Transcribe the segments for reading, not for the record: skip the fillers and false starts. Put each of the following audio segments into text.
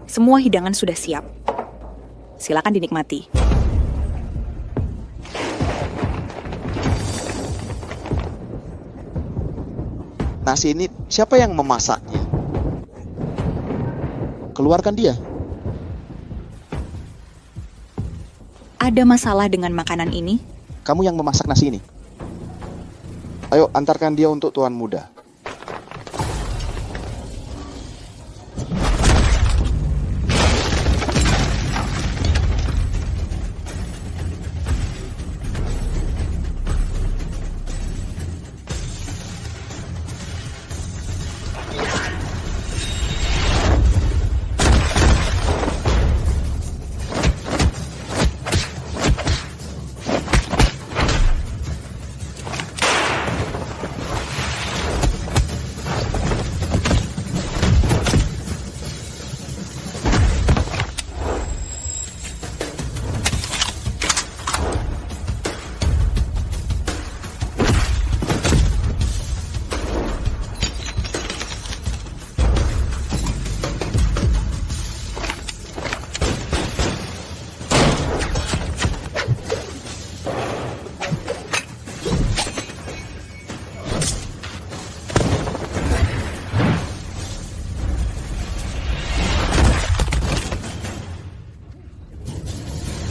Semua hidangan sudah siap. Silakan dinikmati. Nasi ini siapa yang memasaknya? Keluarkan dia. Ada masalah dengan makanan ini? Kamu yang memasak nasi ini. Ayo antarkan dia untuk tuan muda.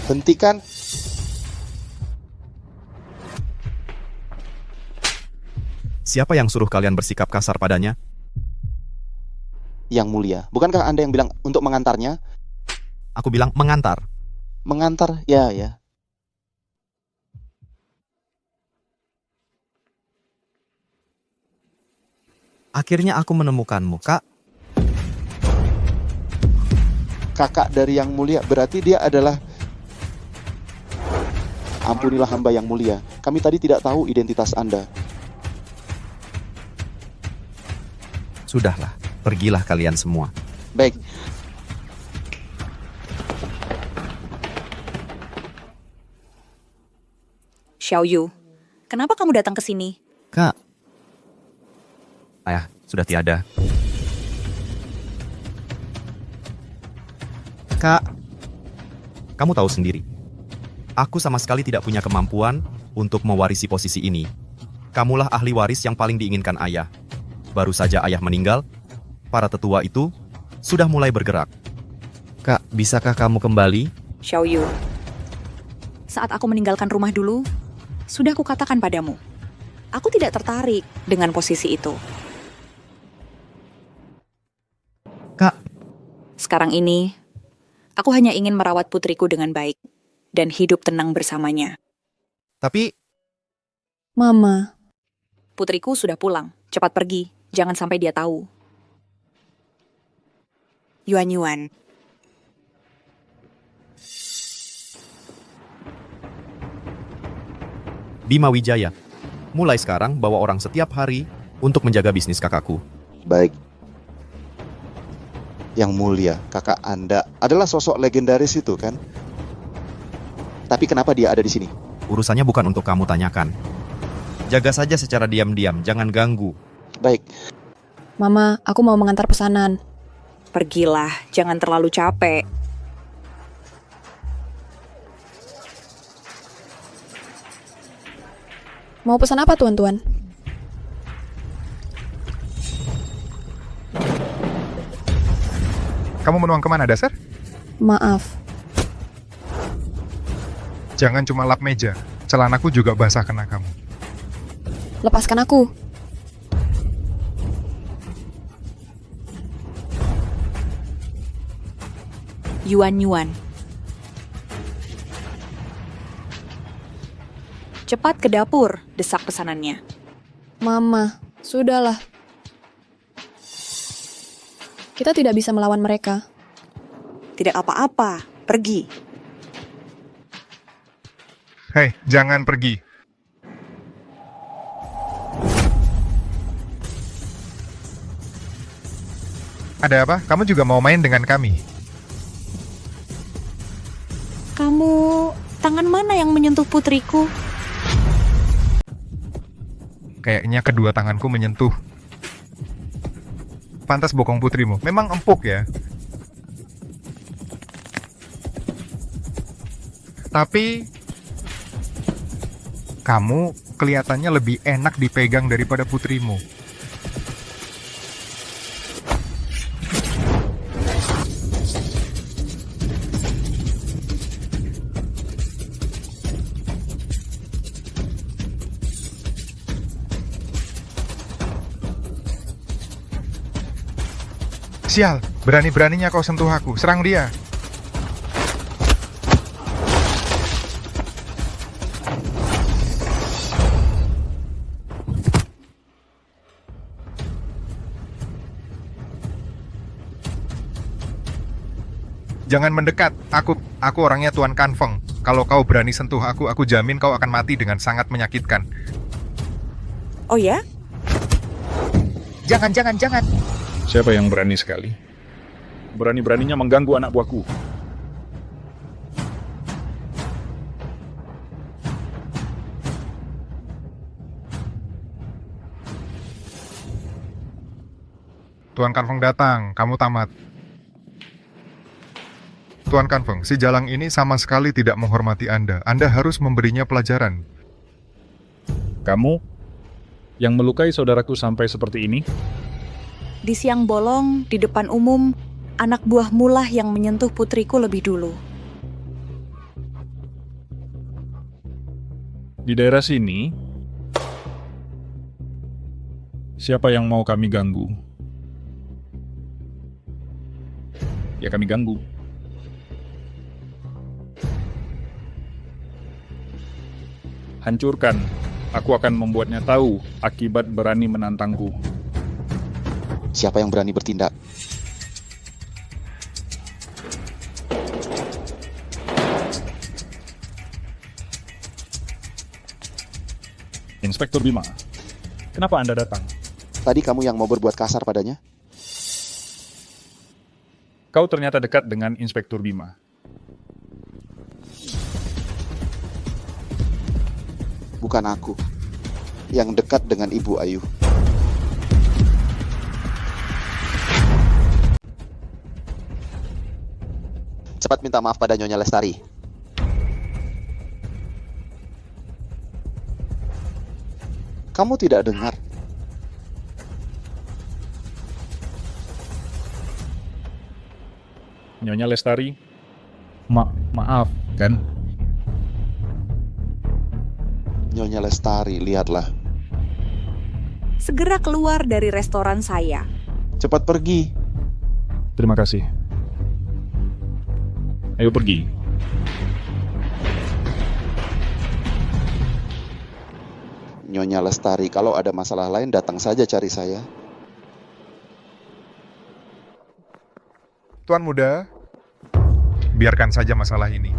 Hentikan. Siapa yang suruh kalian bersikap kasar padanya? Yang mulia, bukankah Anda yang bilang untuk mengantarnya? Aku bilang mengantar. Mengantar, ya. Akhirnya aku menemukanmu, Kak. Kakak dari yang mulia, berarti dia adalah... Ampunilah hamba yang mulia, kami tadi tidak tahu identitas Anda. Sudahlah, pergilah kalian semua. Baik, Xiaoyu, kenapa kamu datang ke sini? Kak. Ayah, sudah tiada. Kak, kamu tahu sendiri. Aku sama sekali tidak punya kemampuan untuk mewarisi posisi ini. Kamulah ahli waris yang paling diinginkan ayah. Baru saja ayah meninggal, para tetua itu sudah mulai bergerak. Kak, bisakah kamu kembali? Xiaoyu, saat aku meninggalkan rumah dulu, sudah kukatakan padamu, aku tidak tertarik dengan posisi itu. Kak, Sekarang ini, aku hanya ingin merawat putriku dengan baik dan hidup tenang bersamanya. tapi Mama, Putriku sudah pulang, cepat pergi, jangan sampai dia tahu. Yuan. Bima Wijaya, mulai sekarang bawa orang setiap hari untuk menjaga bisnis kakakku. baik. Yang mulia, kakak Anda adalah sosok legendaris itu kan? Tapi kenapa dia ada di sini? Urusannya bukan untuk kamu tanyakan. Jaga saja secara diam-diam, jangan ganggu. Baik, Mama, aku mau mengantar pesanan. Pergilah, jangan terlalu capek. Mau pesan apa, tuan-tuan? Kamu menuang kemana, Dasar? Maaf, Jangan cuma lap meja. Celanaku juga basah kena kamu. lepaskan aku. Yuan. Cepat ke dapur, desak pesanannya. Mama, sudahlah. Kita tidak bisa melawan mereka. Tidak apa-apa, pergi. Hei, jangan pergi. Ada apa? Kamu juga mau main dengan kami? Kamu, tangan mana yang menyentuh putriku? Kayaknya kedua tanganku menyentuh. Pantas bokong putrimu. Memang empuk ya. Tapi kamu kelihatannya lebih enak dipegang daripada putrimu. Sial, berani-beraninya kau sentuh aku. Serang dia. Jangan mendekat. Aku orangnya Tuan Kanfeng. Kalau kau berani sentuh aku jamin kau akan mati dengan sangat menyakitkan. Oh ya? Jangan. Siapa yang berani sekali? Berani-beraninya mengganggu anak buahku. Tuan Kanfeng datang, kamu tamat. Tuan Kanfeng, si Jalang ini sama sekali tidak menghormati Anda. Anda harus memberinya pelajaran. Kamu yang melukai saudaraku sampai seperti ini? Di siang bolong, di depan umum, anak buahmu lah yang menyentuh putriku lebih dulu. Di daerah sini, siapa yang mau kami ganggu? Ya kami ganggu. Hancurkan. Aku akan membuatnya tahu akibat berani menantangku. Siapa yang berani bertindak? Inspektur Bima, kenapa Anda datang? Tadi kamu yang mau berbuat kasar padanya? Kau ternyata dekat dengan Inspektur Bima. Bukan aku. Yang dekat dengan Ibu Ayu. Cepat minta maaf pada Nyonya Lestari. Kamu tidak dengar? Nyonya Lestari, maaf, kan? Nyonya Lestari, lihatlah. Segera keluar dari restoran saya. Cepat pergi. Terima kasih. Ayo pergi. Nyonya Lestari, kalau ada masalah lain datang saja cari saya. Tuan muda, biarkan saja masalah ini.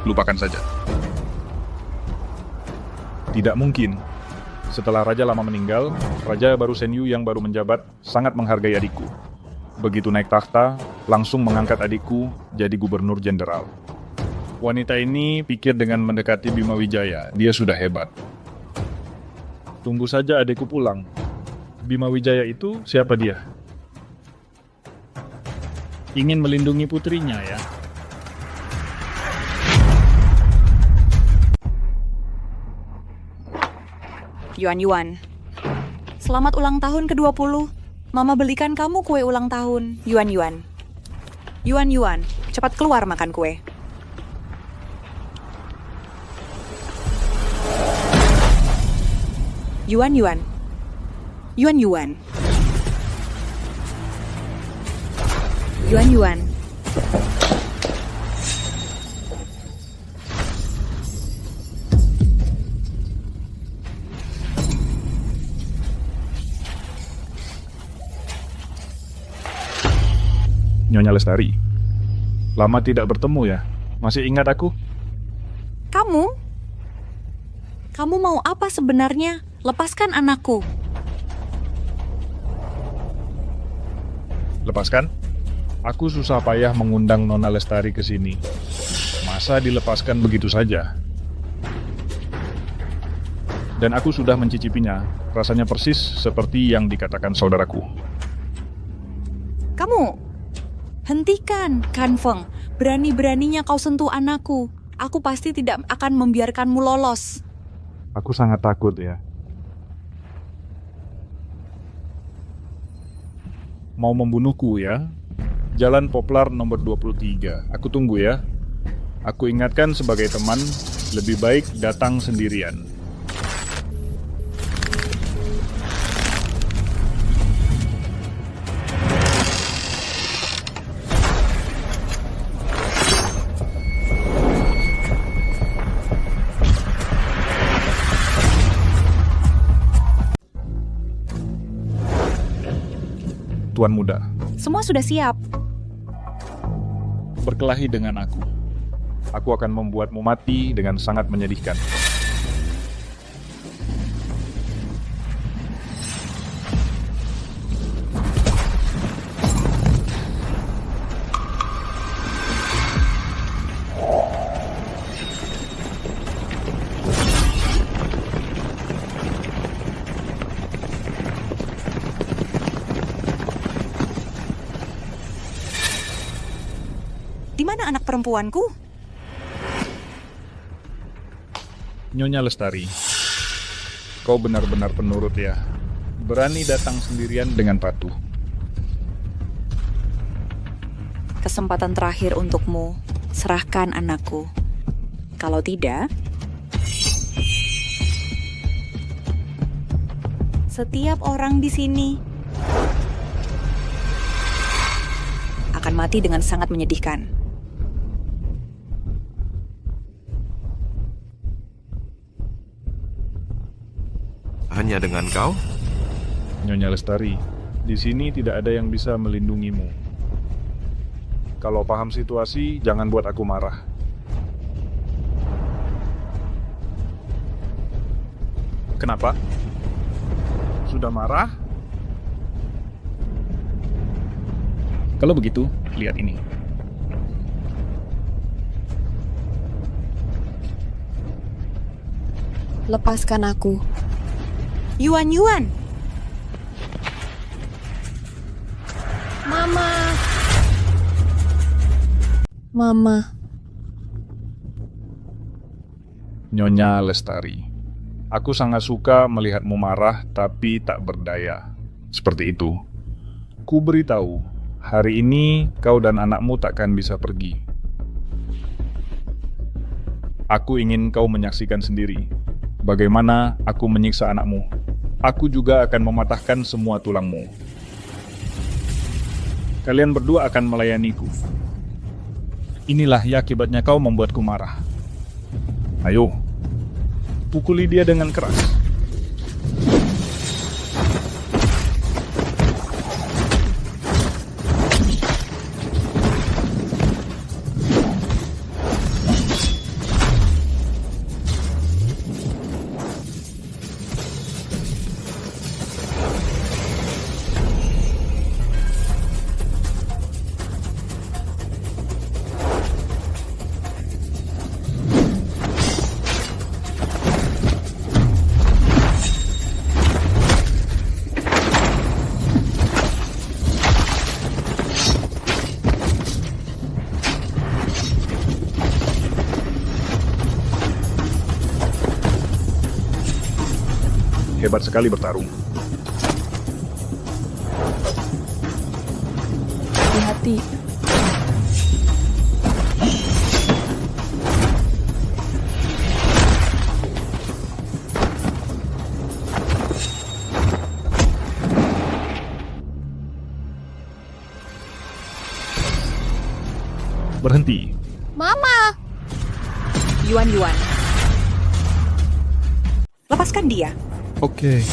Lupakan saja. Tidak mungkin. Setelah Raja Lama meninggal, Raja baru Senyu yang baru menjabat sangat menghargai adikku. Begitu naik takhta, langsung mengangkat adikku jadi gubernur jenderal. Wanita ini pikir dengan mendekati Bima Wijaya, dia sudah hebat. Tunggu saja adikku pulang. Bima Wijaya itu siapa dia? Ingin melindungi putrinya ya. Yuan, selamat ulang tahun ke-20. Mama belikan kamu kue ulang tahun. Yuan, cepat keluar makan kue. Yuan. Nyonya Lestari, lama tidak bertemu ya? Masih ingat aku? Kamu mau apa sebenarnya? Lepaskan anakku. Lepaskan? Aku susah payah mengundang Nona Lestari ke sini. Masa dilepaskan begitu saja? Dan aku sudah mencicipinya. Rasanya persis seperti yang dikatakan saudaraku. Kamu, hentikan, Kanfeng. Berani-beraninya kau sentuh anakku. Aku pasti tidak akan membiarkanmu lolos. Aku sangat takut ya. Mau membunuhku ya? Jalan Poplar nomor 23. Aku tunggu ya. Aku ingatkan sebagai teman, lebih baik datang sendirian. Tuan muda, Semua sudah siap. berkelahi dengan aku. Aku akan membuatmu mati dengan sangat menyedihkan. Di mana anak perempuanku? Nyonya Lestari, kau benar-benar penurut ya. Berani datang sendirian dengan patuh. Kesempatan terakhir untukmu. Serahkan anakku. Kalau tidak, setiap orang di sini akan mati dengan sangat menyedihkan. Hanya dengan kau? Nyonya Lestari, di sini tidak ada yang bisa melindungimu. Kalau paham situasi, jangan buat aku marah. Kenapa? Sudah marah? Kalau begitu, lihat ini. Lepaskan aku. Yuan. Mama. Mama. Nyonya Lestari, aku sangat suka melihatmu marah tapi tak berdaya. Seperti itu. Ku beritahu, hari ini kau dan anakmu takkan bisa pergi. Aku ingin kau menyaksikan sendiri bagaimana aku menyiksa anakmu. Aku juga akan mematahkan semua tulangmu. Kalian berdua akan melayaniku. Inilah ya akibatnya kau membuatku marah. Ayo, pukuli dia dengan keras. Hebat sekali bertarung. Hati-hati. Berhenti. Mama. Yuan. Lepaskan dia. Oke.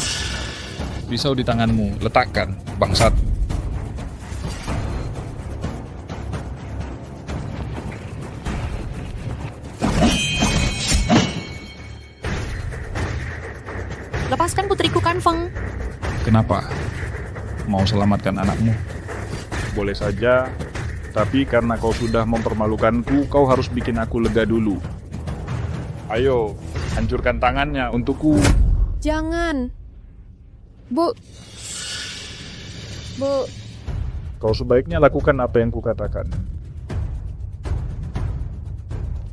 Pisau di tanganmu, letakkan, bangsat. Lepaskan putriku Kanfeng. Kenapa? Mau selamatkan anakmu? Boleh saja, tapi karena kau sudah mempermalukanku, kau harus bikin aku lega dulu. Ayo, hancurkan tangannya untukku. Jangan. Bu. Kau sebaiknya lakukan apa yang kukatakan.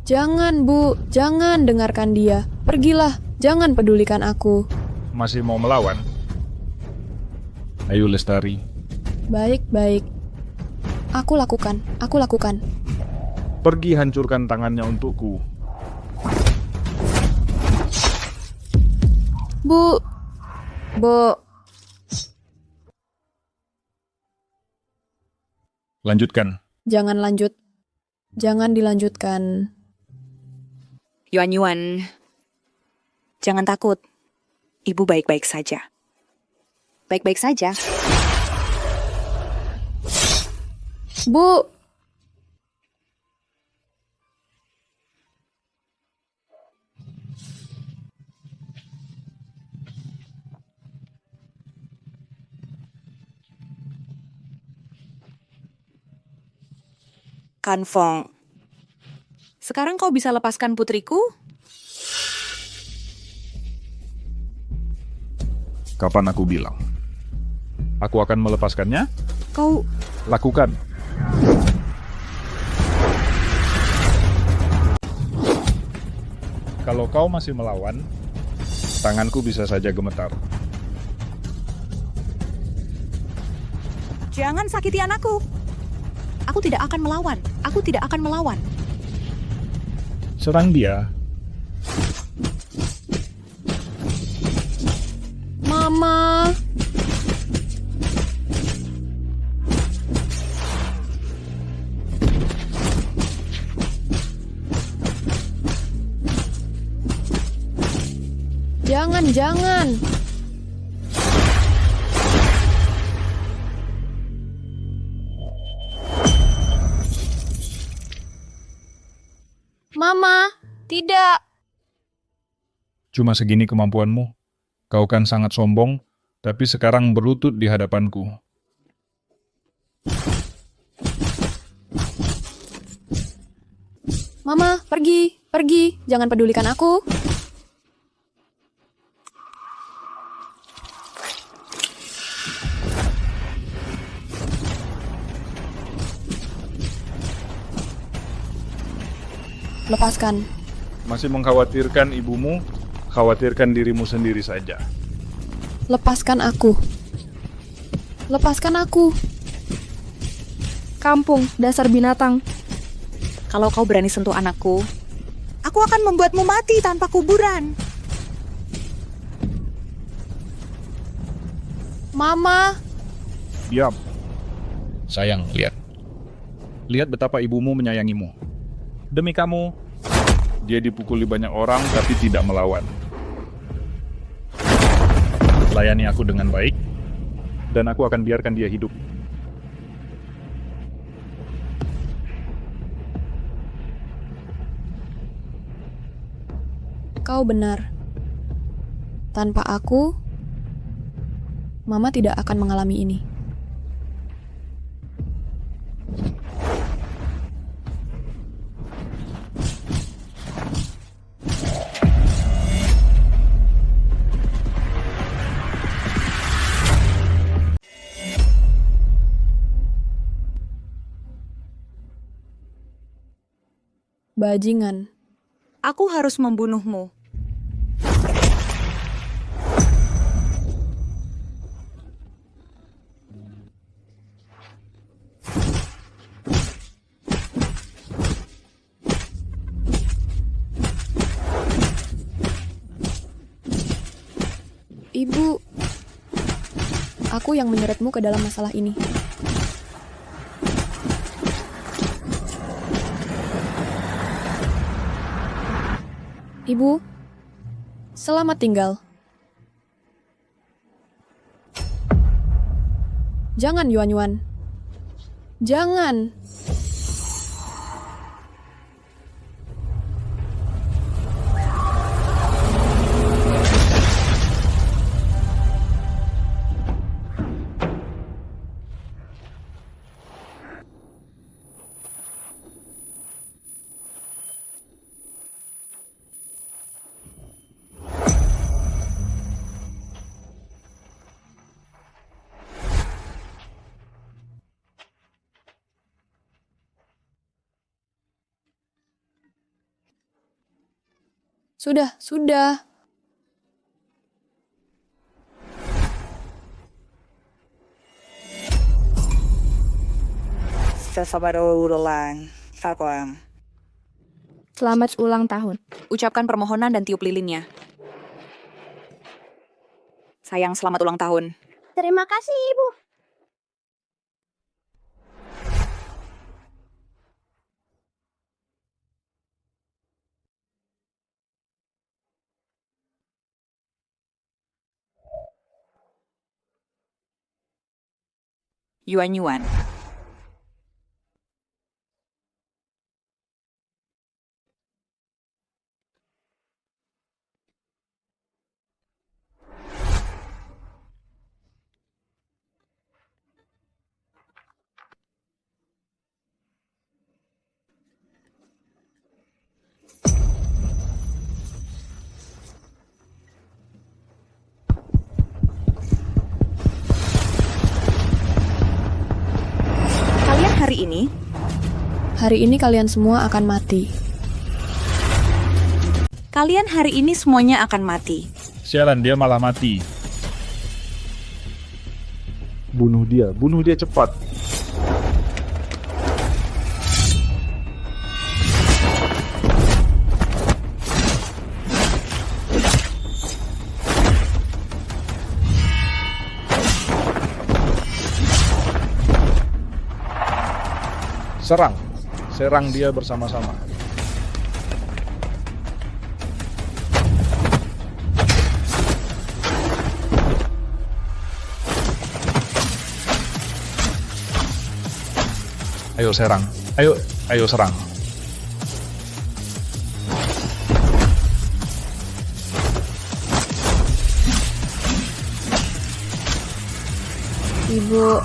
Jangan, Bu. Jangan dengarkan dia. Pergilah. Jangan pedulikan aku. Masih mau melawan? Ayo Lestari. Baik. Aku lakukan. Pergi hancurkan tangannya untukku. Bu. Lanjutkan. Jangan lanjut. Jangan dilanjutkan. Yuan, jangan takut. Ibu baik-baik saja. Baik-baik saja. Bu. Kanfong, sekarang kau bisa lepaskan putriku? Kapan aku bilang? Aku akan melepaskannya? Kau... Lakukan. Kalau kau masih melawan, tanganku bisa saja gemetar. Jangan sakiti anakku. Aku tidak akan melawan. Serang dia. Mama. Jangan. Mama, tidak. Cuma segini kemampuanmu. Kau kan sangat sombong, tapi sekarang berlutut di hadapanku. Mama, pergi. Jangan pedulikan aku. Lepaskan. Masih mengkhawatirkan ibumu, khawatirkan dirimu sendiri saja. Lepaskan aku. Kampung, dasar binatang. Kalau kau berani sentuh anakku, aku akan membuatmu mati tanpa kuburan. Mama. Diam. Sayang, lihat. Lihat betapa ibumu menyayangimu. Demi kamu, dia dipukuli banyak orang tapi tidak melawan. Layani aku dengan baik, dan aku akan biarkan dia hidup. Kau benar. Tanpa aku, Mama tidak akan mengalami ini. Bajingan. Aku harus membunuhmu. Ibu, aku yang menyeretmu ke dalam masalah ini. Ibu, selamat tinggal. Jangan, Yuan. Jangan. Sudah. Selamat ulang tahun. Ucapkan permohonan dan tiup lilinnya. Sayang, selamat ulang tahun. Terima kasih, Ibu. Yuan-yuan. Kalian Hari ini kalian semua akan mati. Semuanya akan mati. Sialan, dia malah mati. Bunuh dia cepat. Serang dia bersama-sama. Ayo serang. Ayo serang. Ibu,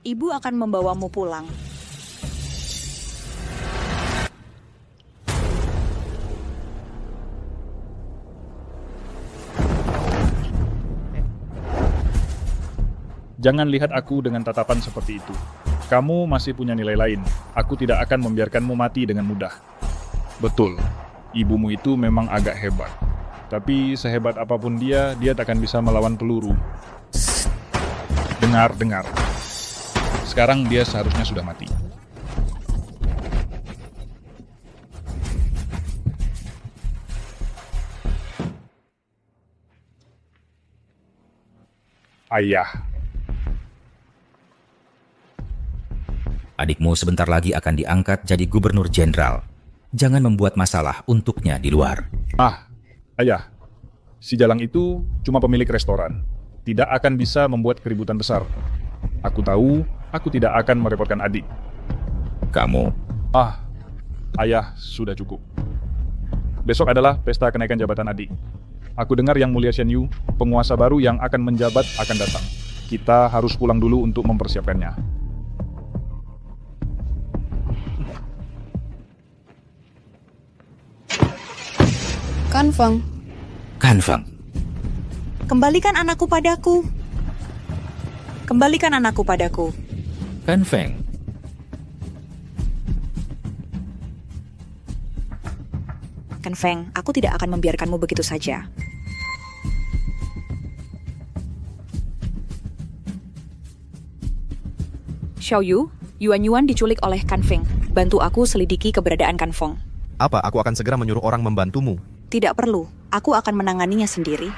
Ibu akan membawamu pulang. Jangan lihat aku dengan tatapan seperti itu. Kamu masih punya nilai lain. Aku tidak akan membiarkanmu mati dengan mudah. Betul, ibumu itu memang agak hebat. Tapi sehebat apapun dia tak akan bisa melawan peluru. Dengar. Sekarang dia seharusnya sudah mati. Ayah. Adikmu sebentar lagi akan diangkat jadi gubernur jenderal. Jangan membuat masalah untuknya di luar. Ayah. Si Jalang itu cuma pemilik restoran. Tidak akan bisa membuat keributan besar. Aku tahu, aku tidak akan merepotkan adik. Kamu, Ayah, sudah cukup. Besok adalah pesta kenaikan jabatan adik. Aku dengar Yang Mulia Shen Yu, penguasa baru yang akan menjabat akan datang. Kita harus pulang dulu untuk mempersiapkannya. Kanfeng. Kembalikan anakku padaku. Kanfeng. Kanfeng, aku tidak akan membiarkanmu begitu saja. Xiaoyu, Yuan-yuan diculik oleh Kanfeng. Bantu aku selidiki keberadaan Kanfeng. Apa aku akan segera menyuruh orang membantumu? Tidak perlu, aku akan menanganinya sendiri.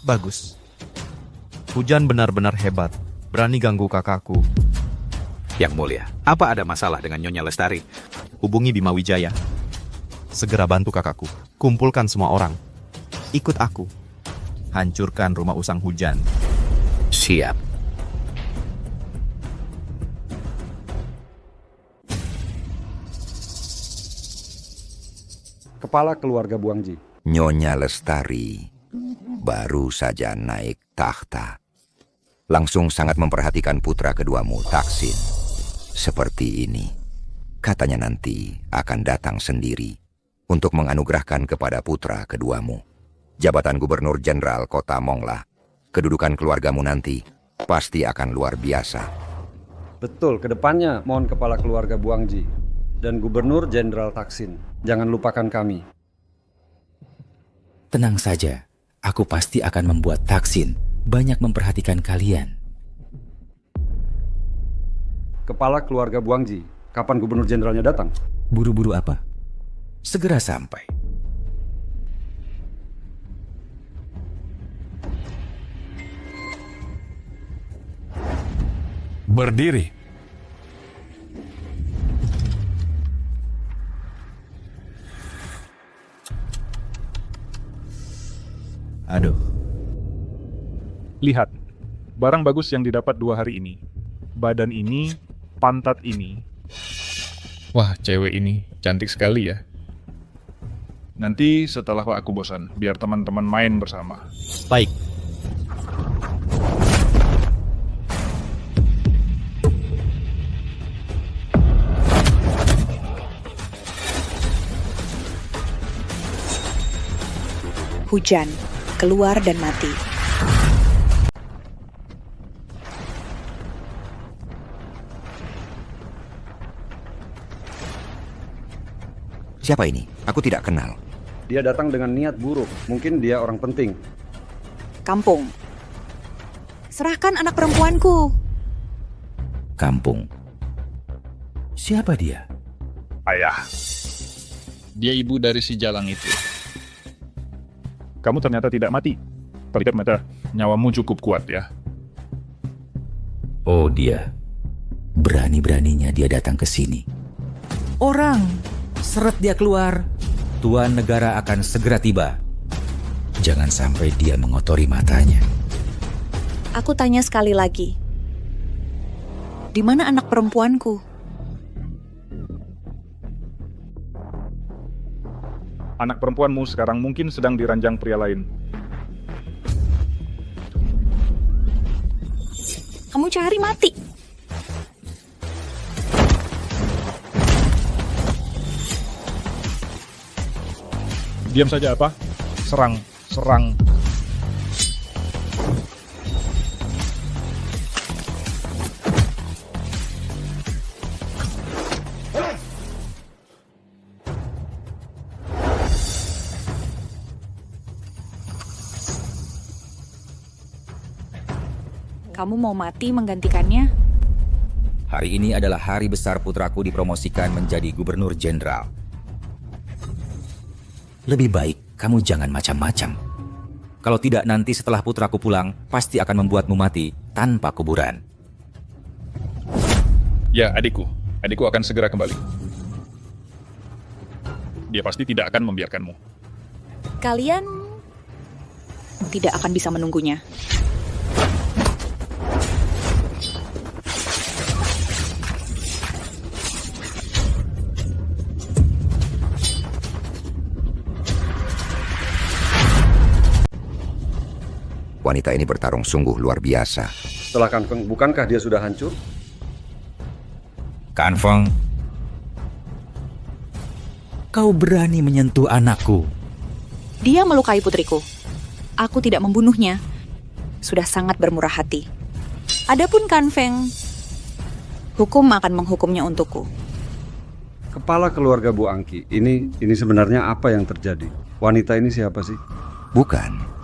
Bagus. Hujan benar-benar hebat. Berani ganggu kakakku. Yang Mulia, apa ada masalah dengan Nyonya Lestari? Hubungi Bima Wijaya. Segera bantu kakakku. Kumpulkan semua orang. Ikut aku. Hancurkan rumah usang hujan. Siap. Kepala keluarga Buangji. Nyonya Lestari baru saja naik takhta. Langsung sangat memperhatikan putra keduamu, Taksin. Seperti ini. Katanya nanti akan datang sendiri untuk menganugerahkan kepada putra keduamu jabatan Gubernur Jenderal Kota Mongla. Kedudukan keluargamu nanti pasti akan luar biasa. Betul, kedepannya mohon kepala keluarga Buangji dan Gubernur Jenderal Taksin. Jangan lupakan kami. Tenang saja, aku pasti akan membuat Taksin banyak memperhatikan kalian. Kepala keluarga Buangji, kapan Gubernur Jenderalnya datang? Buru-buru apa? Segera sampai. Berdiri. Aduh. Lihat, barang bagus yang didapat 2 hari ini. Badan ini, pantat ini. Wah, cewek ini cantik sekali ya. Nanti setelah aku bosan, biar teman-teman main bersama. Baik. Hujan, keluar dan mati. Siapa ini? Aku tidak kenal. Dia datang dengan niat buruk. Mungkin dia orang penting. Kampung. Serahkan anak perempuanku. Kampung. Siapa dia? Ayah. Dia ibu dari si Jalang itu. Kamu ternyata tidak mati. Ternyata nyawamu cukup kuat ya. Oh, dia. Berani-beraninya dia datang ke sini. Orang, seret dia keluar. Tuan negara akan segera tiba. Jangan sampai dia mengotori matanya. Aku tanya sekali lagi. Di mana anak perempuanku? Anak perempuanmu sekarang mungkin sedang diranjang pria lain. Kamu cari mati. Diam saja apa? Serang, serang. Kamu mau mati menggantikannya? Hari ini adalah hari besar putraku dipromosikan menjadi gubernur jenderal. Lebih baik kamu jangan macam-macam. Kalau tidak nanti setelah putraku pulang, pasti akan membuatmu mati tanpa kuburan. Ya, adikku. Adikku akan segera kembali. Dia pasti tidak akan membiarkanmu. Kalian tidak akan bisa menunggunya. Wanita ini bertarung sungguh luar biasa. Setelah Kanfeng, bukankah dia sudah hancur? Kanfeng, kau berani menyentuh anakku. Dia melukai putriku. Aku tidak membunuhnya. Sudah sangat bermurah hati. Adapun Kanfeng, hukum akan menghukumnya untukku. Kepala keluarga Bu Angki, ini sebenarnya apa yang terjadi? Wanita ini siapa sih? Bukan.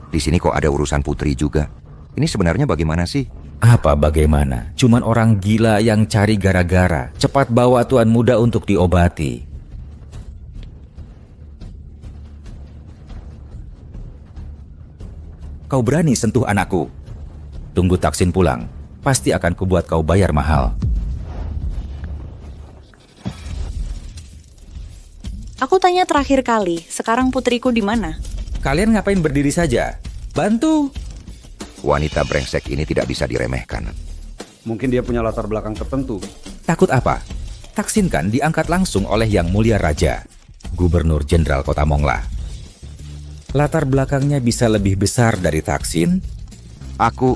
Di sini kok ada urusan putri juga. Ini sebenarnya bagaimana sih? Apa bagaimana? Cuman orang gila yang cari gara-gara. Cepat bawa tuan muda untuk diobati. Kau berani sentuh anakku. Tunggu Taksin pulang. Pasti akan kubuat kau bayar mahal. Aku tanya terakhir kali, sekarang putriku di mana? Kalian ngapain berdiri saja? Bantu! Wanita brengsek ini tidak bisa diremehkan. Mungkin dia punya latar belakang tertentu. Takut apa? Taksin kan diangkat langsung oleh Yang Mulia Raja, Gubernur Jenderal Kota Mongla. Latar belakangnya bisa lebih besar dari Taksin. Aku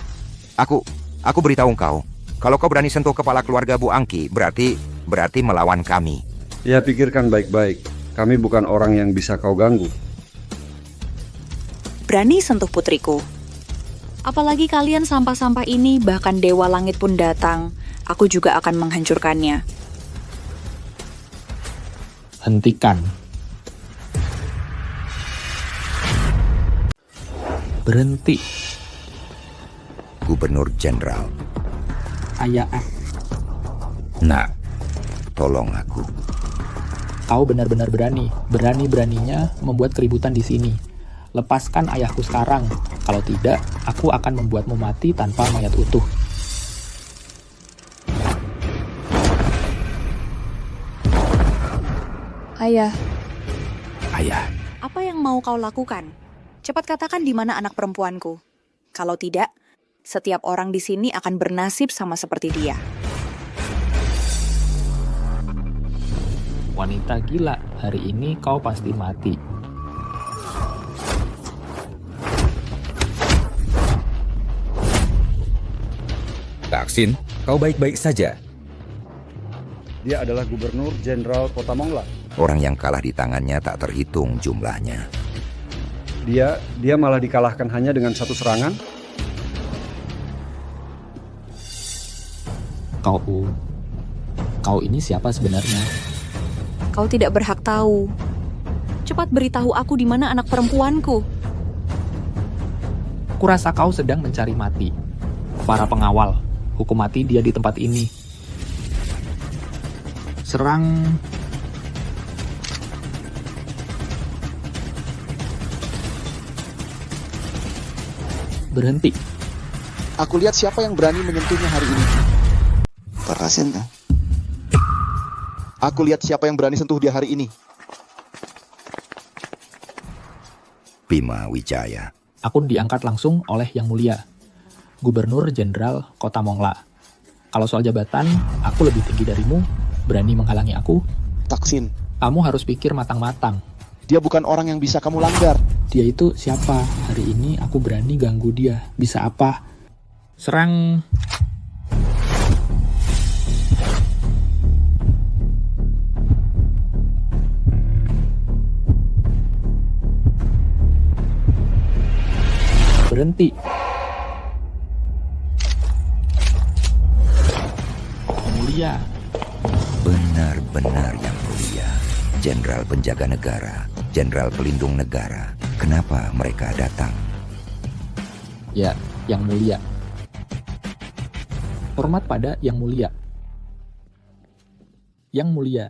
beritahu kau. Kalau kau berani sentuh kepala keluarga Bu Angki, berarti melawan kami. Ya, pikirkan baik-baik. Kami bukan orang yang bisa kau ganggu. Berani sentuh putriku. Apalagi kalian sampah-sampah ini, bahkan Dewa Langit pun datang, aku juga akan menghancurkannya. Hentikan. Berhenti. Gubernur Jenderal, Ayah, Nah, tolong aku. kau benar-benar berani. Berani-beraninya membuat keributan di sini. Lepaskan ayahku sekarang. Kalau tidak, aku akan membuatmu mati tanpa mayat utuh. Ayah, ayah, Apa yang mau kau lakukan? Cepat katakan di mana anak perempuanku. Kalau tidak, setiap orang di sini akan bernasib sama seperti dia. Wanita gila, hari ini kau pasti mati. Taksin, kau baik-baik saja. Dia adalah Gubernur Jenderal Kota Mongla. Orang yang kalah di tangannya tak terhitung jumlahnya. Dia malah dikalahkan hanya dengan satu serangan. Kau ini siapa sebenarnya? Kau tidak berhak tahu. Cepat beritahu aku di mana anak perempuanku. Kurasa kau sedang mencari mati. Para pengawal, hukum mati dia di tempat ini. Serang. Berhenti. Aku lihat siapa yang berani menyentuhnya hari ini. Perasaan kan? Aku lihat siapa yang berani sentuh dia hari ini. Bima Wijaya. Aku diangkat langsung oleh Yang Mulia, Gubernur Jenderal Kota Mongla. Kalau soal jabatan, aku lebih tinggi darimu, berani menghalangi aku. Taksin, Kamu harus pikir matang-matang. dia bukan orang yang bisa kamu langgar. Dia itu siapa? Hari ini aku berani ganggu dia. Bisa apa? Serang. Berhenti. Mulia. Benar-benar yang mulia. Jenderal penjaga negara, jenderal pelindung negara. Kenapa mereka datang? Ya, Yang Mulia. Hormat pada Yang Mulia. Yang Mulia.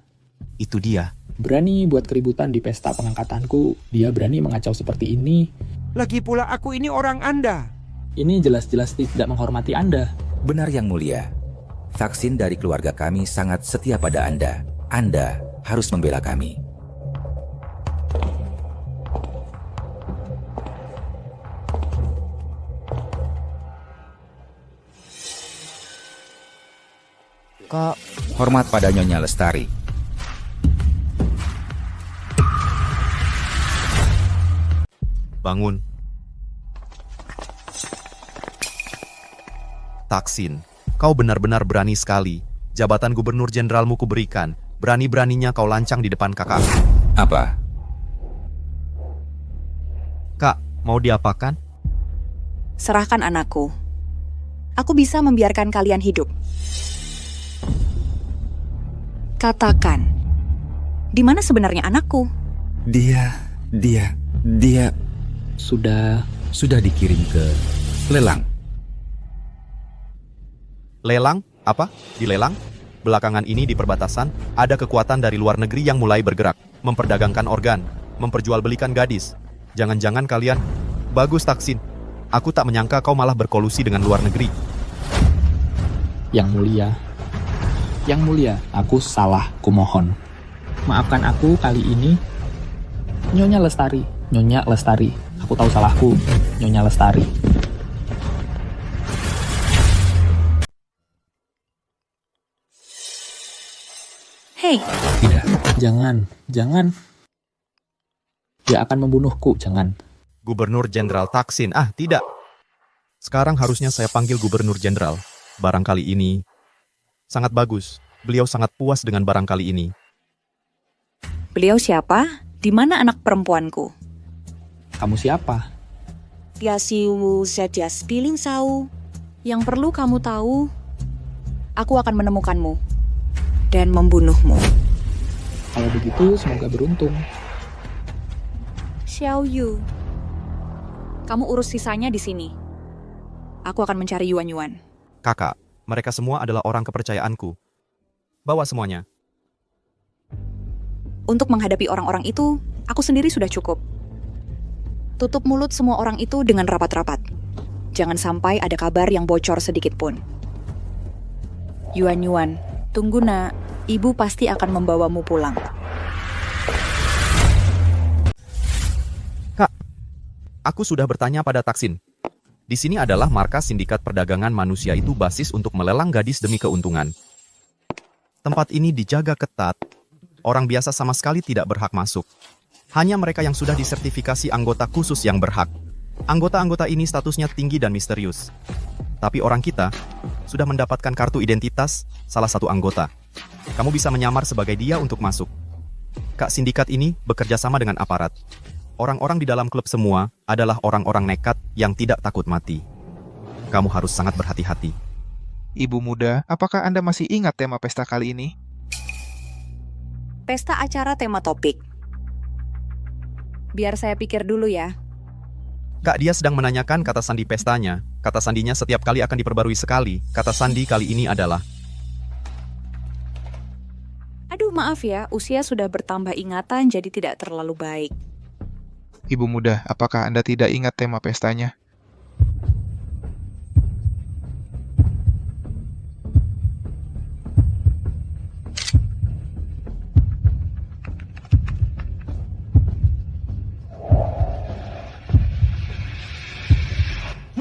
Itu dia. Berani buat keributan di pesta pengangkatanku. Dia berani mengacau seperti ini. Lagi pula aku ini orang Anda. Ini jelas-jelas tidak menghormati Anda. Benar Yang Mulia. Taksin dari keluarga kami sangat setia pada Anda. Anda harus membela kami. Kak, Hormat pada Nyonya Lestari. Bangun. Taksin, kau benar-benar berani sekali. Jabatan Gubernur Jenderalmu kuberikan. Berani-beraninya kau lancang di depan kakak. Apa? Kak, mau diapakan? Serahkan anakku. Aku bisa membiarkan kalian hidup. Katakan, di mana sebenarnya anakku? Dia sudah dikirim ke lelang. Lelang? Apa? Dilelang? Belakangan ini di perbatasan, ada kekuatan dari luar negeri yang mulai bergerak, memperdagangkan organ, memperjualbelikan gadis. Jangan-jangan kalian... Bagus, Taksin. Aku tak menyangka kau malah berkolusi dengan luar negeri. Yang Mulia, aku salah, kumohon. Maafkan aku kali ini, Nyonya Lestari, Nyonya Lestari. Aku tahu salahku, Nyonya Lestari. Hei, Tidak. Jangan, jangan. Dia akan membunuhku, jangan. Gubernur Jenderal Taksin, tidak. Sekarang harusnya saya panggil Gubernur Jenderal. Barangkali ini sangat bagus. Beliau sangat puas dengan barangkali ini. beliau siapa? Di mana anak perempuanku? Kamu siapa? Tiasiu Zedias Piling Sau. Yang perlu kamu tahu, aku akan menemukanmu dan membunuhmu. Kalau begitu, semoga beruntung. Xiao Yu, kamu urus sisanya di sini. Aku akan mencari Yuan Yuan. Kakak, mereka semua adalah orang kepercayaanku. Bawa semuanya. Untuk menghadapi orang-orang itu, aku sendiri sudah cukup. Tutup mulut semua orang itu dengan rapat-rapat. Jangan sampai ada kabar yang bocor sedikit pun. Yuan Yuan, tunggu nak. Ibu pasti akan membawamu pulang. Kak, aku sudah bertanya pada Taksin. Di sini adalah markas sindikat perdagangan manusia itu basis untuk melelang gadis demi keuntungan. Tempat ini dijaga ketat. Orang biasa sama sekali tidak berhak masuk. Hanya mereka yang sudah disertifikasi anggota khusus yang berhak. Anggota-anggota ini statusnya tinggi dan misterius. Tapi orang kita sudah mendapatkan kartu identitas salah satu anggota. Kamu bisa menyamar sebagai dia untuk masuk. Kak, sindikat ini bekerja sama dengan aparat. Orang-orang di dalam klub semua adalah orang-orang nekat yang tidak takut mati. Kamu harus sangat berhati-hati. Ibu muda, apakah Anda masih ingat tema pesta kali ini? Pesta acara tema topik. Biar saya pikir dulu ya. Kak, dia sedang menanyakan kata sandi pestanya. Kata sandinya setiap kali akan diperbarui sekali. Kata sandi kali ini adalah... Aduh maaf ya, usia sudah bertambah ingatan jadi tidak terlalu baik. Ibu muda, apakah Anda tidak ingat tema pestanya?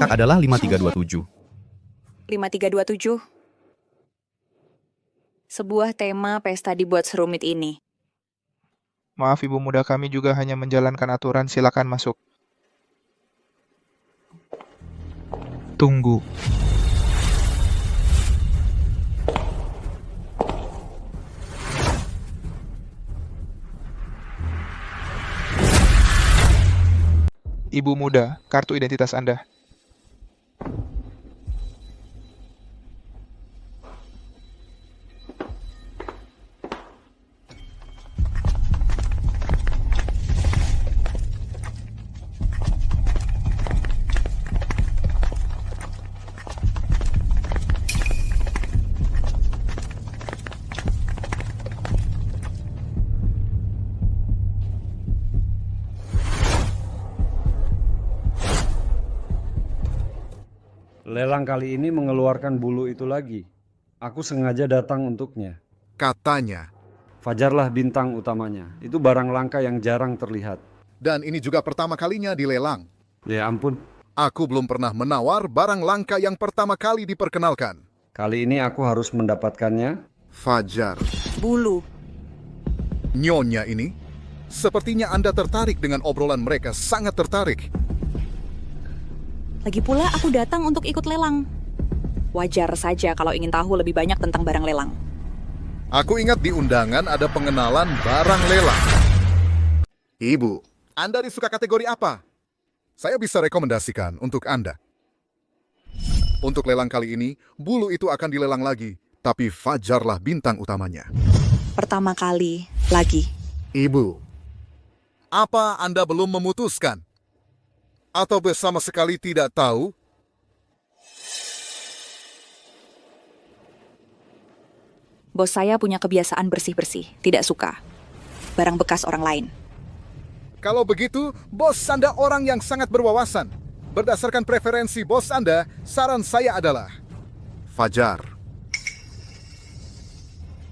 Kak adalah 5327. 5327. Sebuah tema pesta dibuat serumit ini. Maaf ibu muda, kami juga hanya menjalankan aturan, silakan masuk. Tunggu. Ibu muda, kartu identitas Anda. Lelang kali ini mengeluarkan bulu itu lagi. Aku sengaja datang untuknya. Katanya. Fajarlah bintang utamanya. Itu barang langka yang jarang terlihat. Dan ini juga pertama kalinya dilelang. Ya ampun. Aku belum pernah menawar barang langka yang pertama kali diperkenalkan. Kali ini aku harus mendapatkannya. Fajar. Bulu. Nyonya ini, sepertinya Anda tertarik dengan obrolan mereka, sangat tertarik. Lagi pula aku datang untuk ikut lelang. Wajar saja kalau ingin tahu lebih banyak tentang barang lelang. Aku ingat di undangan ada pengenalan barang lelang. Ibu, Anda disuka kategori apa? Saya bisa rekomendasikan untuk Anda. Untuk lelang kali ini, bulu itu akan dilelang lagi, tapi Fajarlah bintang utamanya. Pertama kali lagi. Ibu, apa Anda belum memutuskan? Atau sama sekali tidak tahu? Bos saya punya kebiasaan bersih-bersih, tidak suka barang bekas orang lain. Kalau begitu, bos Anda orang yang sangat berwawasan. Berdasarkan preferensi bos Anda, saran saya adalah Fajar.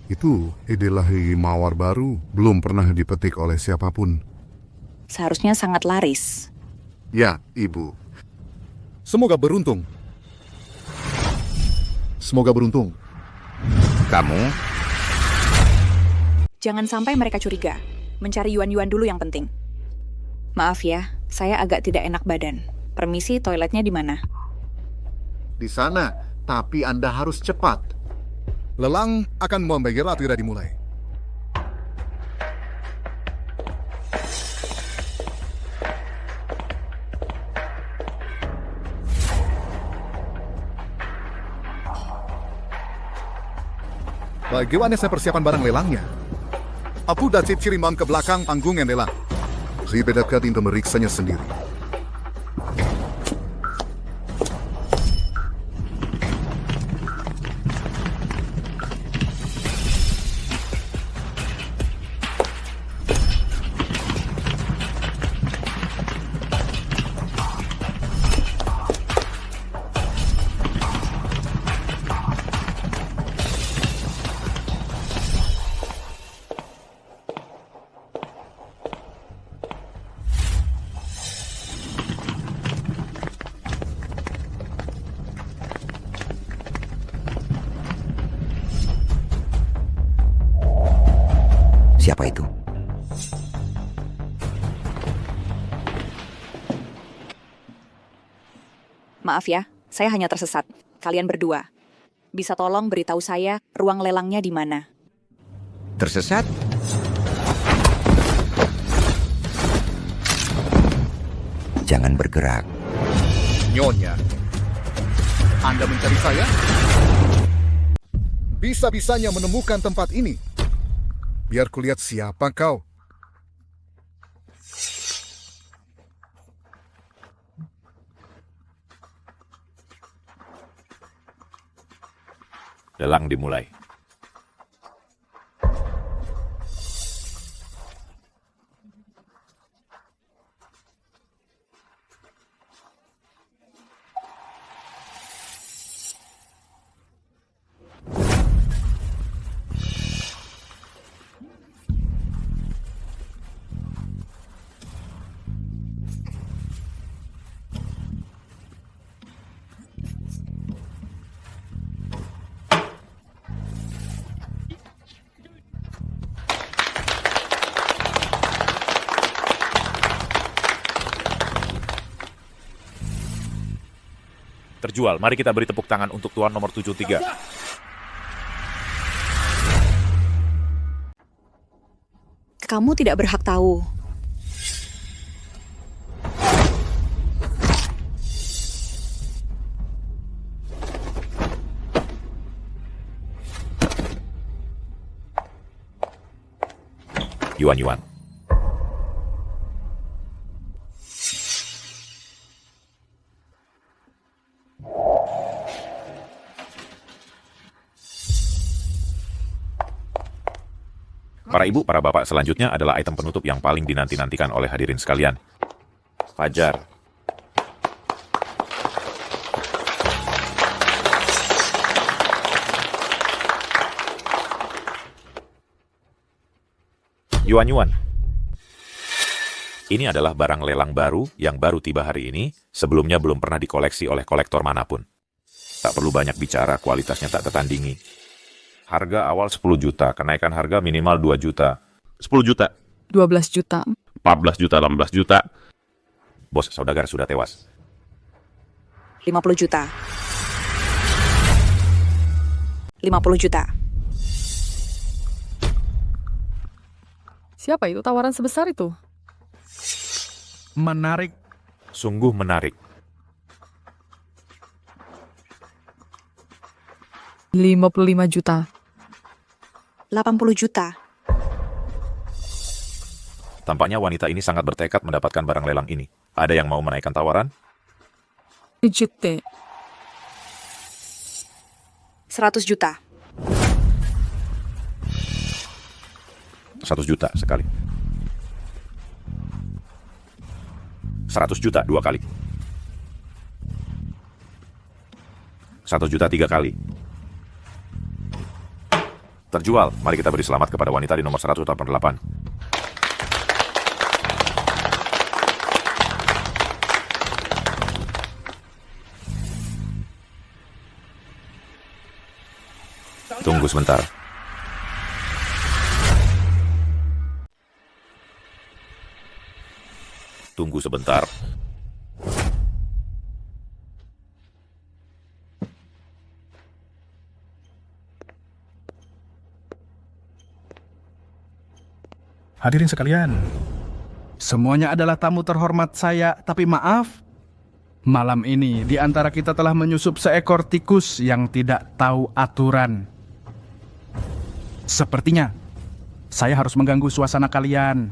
Itu ide lahi mawar baru, belum pernah dipetik oleh siapapun. Seharusnya sangat laris. Ya, Ibu. Semoga beruntung. Semoga beruntung. Kamu? Jangan sampai mereka curiga. Mencari yuan-yuan dulu yang penting. Maaf ya, saya agak tidak enak badan. Permisi, toiletnya di mana? Di sana, tapi Anda harus cepat. Lelang akan membegela tidak dimulai. Bagaimana saya persiapan barang lelangnya? Aku dan Ciriman ke belakang panggung yang lelang. Saya bedakan untuk meriksanya sendiri. Siapa itu? Maaf ya, saya hanya tersesat. Kalian berdua. Bisa tolong beritahu saya ruang lelangnya di mana? Tersesat? Jangan bergerak. Nyonya, Anda mencari saya? Bisa-bisanya menemukan tempat ini. Biar kulihat siapa kau. Lelang dimulai. Terjual. Mari kita beri tepuk tangan untuk tuan nomor 73. Kamu tidak berhak tahu. Yuan-yuan. Para ibu, para bapak, selanjutnya adalah item penutup yang paling dinanti-nantikan oleh hadirin sekalian. Fajar. Yuan-yuan. Ini adalah barang lelang baru yang baru tiba hari ini, sebelumnya belum pernah dikoleksi oleh kolektor manapun. Tak perlu banyak bicara, kualitasnya tak tertandingi. Harga awal 10 juta, kenaikan harga minimal 2 juta. 10 juta. 12 juta. 14 juta, 18 juta. Bos, saudagar sudah tewas. 50 juta. 50 juta. Siapa itu tawaran sebesar itu? Menarik. Sungguh menarik. 55 juta. 80 juta. Tampaknya wanita ini sangat bertekad mendapatkan barang lelang ini. Ada yang mau menaikkan tawaran? 100 juta. 100 juta sekali. 100 juta 2 kali. 100 juta 3 kali. Terjual. Mari kita beri selamat kepada wanita di nomor 188. Tunggu sebentar. Tunggu sebentar. Hadirin sekalian, semuanya adalah tamu terhormat saya, tapi maaf, malam ini di antara kita telah menyusup seekor tikus yang tidak tahu aturan. Sepertinya, saya harus mengganggu suasana kalian.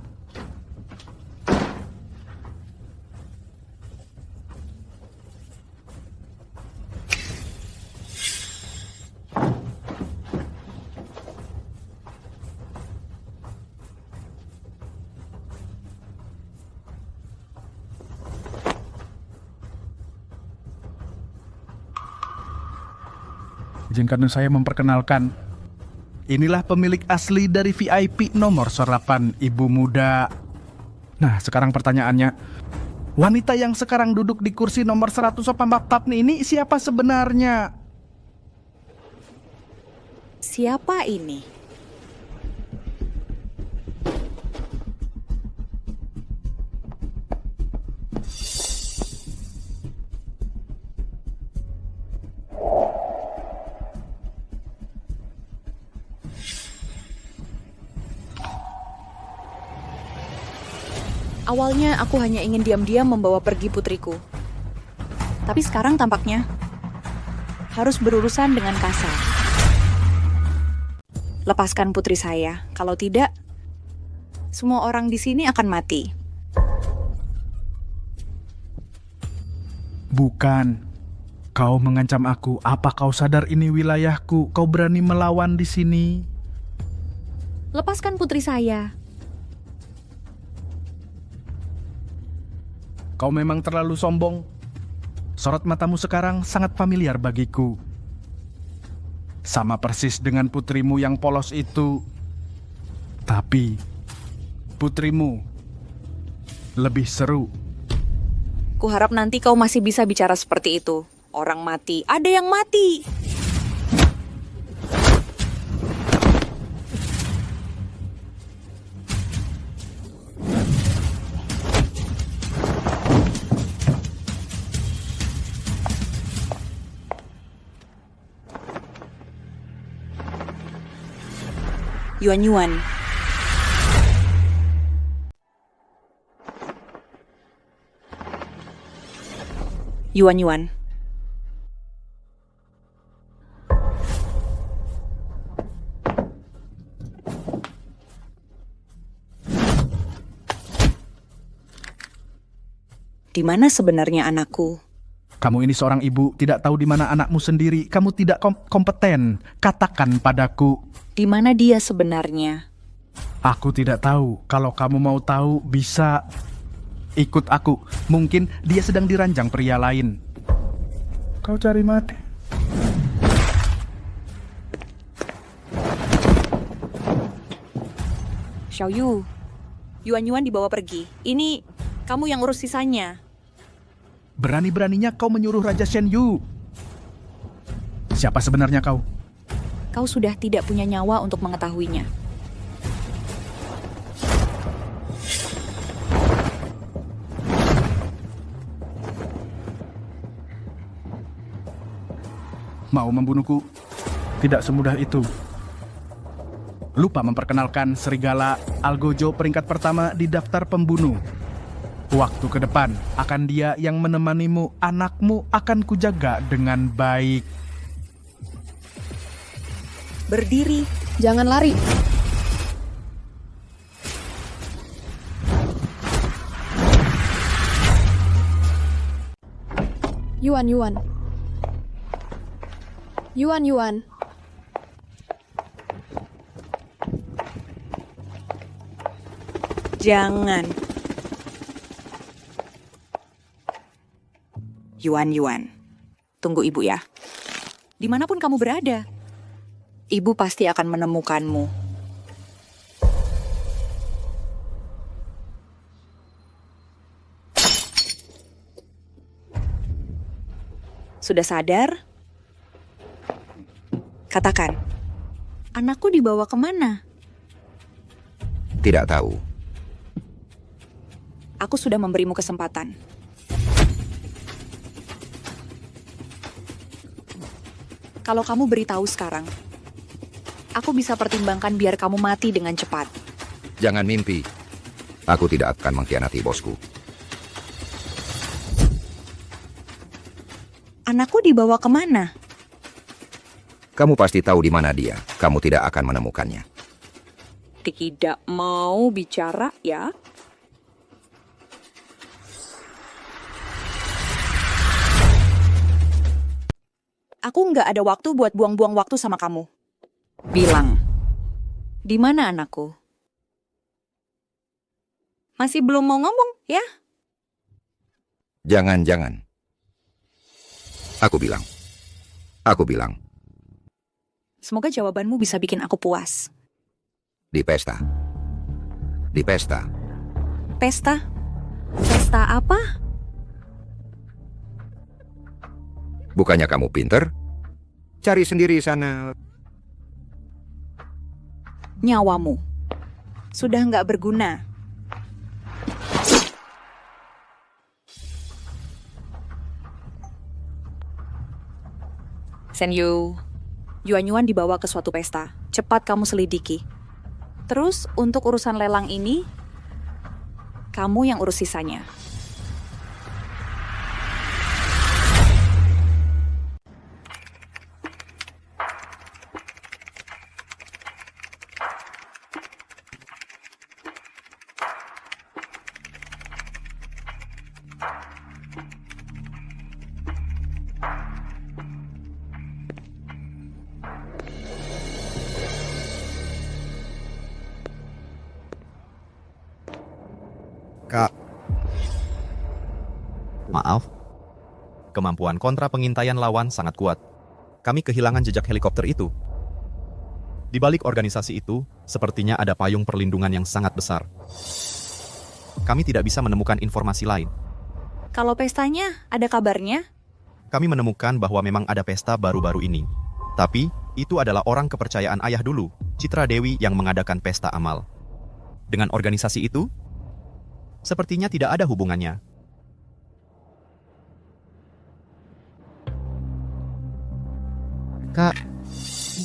Izinkan saya memperkenalkan. Inilah pemilik asli dari VIP nomor sarapan ibu muda. Nah, sekarang pertanyaannya. Wanita yang sekarang duduk di kursi nomor 184 ini siapa sebenarnya? Siapa ini? Awalnya aku hanya ingin diam-diam membawa pergi putriku. Tapi sekarang tampaknya harus berurusan dengan kasar. Lepaskan putri saya, kalau tidak, semua orang di sini akan mati. Bukan. Kau mengancam aku. Apa kau sadar ini wilayahku? Kau berani melawan di sini? Lepaskan putri saya. Kau memang terlalu sombong. Sorot matamu sekarang sangat familiar bagiku. Sama persis dengan putrimu yang polos itu. Tapi, putrimu lebih seru. Kuharap nanti kau masih bisa bicara seperti itu. Orang mati, ada yang mati. Yuan-Yuan. Yuan-Yuan. Di mana sebenarnya anakku? Kamu ini seorang ibu, tidak tahu di mana anakmu sendiri. Kamu tidak kompeten. Katakan padaku. Di mana dia sebenarnya? Aku tidak tahu. Kalau kamu mau tahu, bisa ikut aku. Mungkin dia sedang diranjang pria lain. Kau cari mati. Xiaoyu, Yuan-Yuan dibawa pergi. Ini kamu yang urus sisanya. Berani-beraninya kau menyuruh Raja Shen Yu. Siapa sebenarnya kau? Kau sudah tidak punya nyawa untuk mengetahuinya. Mau membunuhku? Tidak semudah itu. Lupa memperkenalkan serigala Algojo peringkat pertama di daftar pembunuh. Waktu ke depan akan dia yang menemanimu. Anakmu akan kujaga dengan baik. Berdiri. Jangan lari. Yuan-Yuan. Yuan-Yuan. Jangan. Yuan-Yuan. Tunggu ibu ya. Dimanapun kamu berada, ibu pasti akan menemukanmu. Sudah sadar? Katakan, Anakku dibawa kemana? Tidak tahu. Aku sudah memberimu kesempatan. Kalau kamu beritahu sekarang, aku bisa pertimbangkan biar kamu mati dengan cepat. Jangan mimpi. Aku tidak akan mengkhianati bosku. Anakku dibawa kemana? Kamu pasti tahu di mana dia. Kamu tidak akan menemukannya. Tidak mau bicara, ya? Aku nggak ada waktu buat buang-buang waktu sama kamu. Bilang, di mana anakku? Masih belum mau ngomong, ya? Jangan. Aku bilang. Semoga jawabanmu bisa bikin aku puas. Di pesta. Pesta? Pesta apa? Bukannya kamu pinter? Cari sendiri sana. Nyawamu sudah nggak berguna. Senyu, Yuan dibawa ke suatu pesta. Cepat kamu selidiki. Terus untuk urusan lelang ini, kamu yang urus sisanya. Kak. Maaf. Kemampuan kontra pengintaian lawan sangat kuat. Kami kehilangan jejak helikopter itu. Di balik organisasi itu, sepertinya ada payung perlindungan yang sangat besar. Kami tidak bisa menemukan informasi lain. Kalau pestanya, ada kabarnya? Kami menemukan bahwa memang ada pesta baru-baru ini. Tapi, itu adalah orang kepercayaan ayah dulu, Citra Dewi yang mengadakan pesta amal. Dengan organisasi itu, sepertinya tidak ada hubungannya. Kak,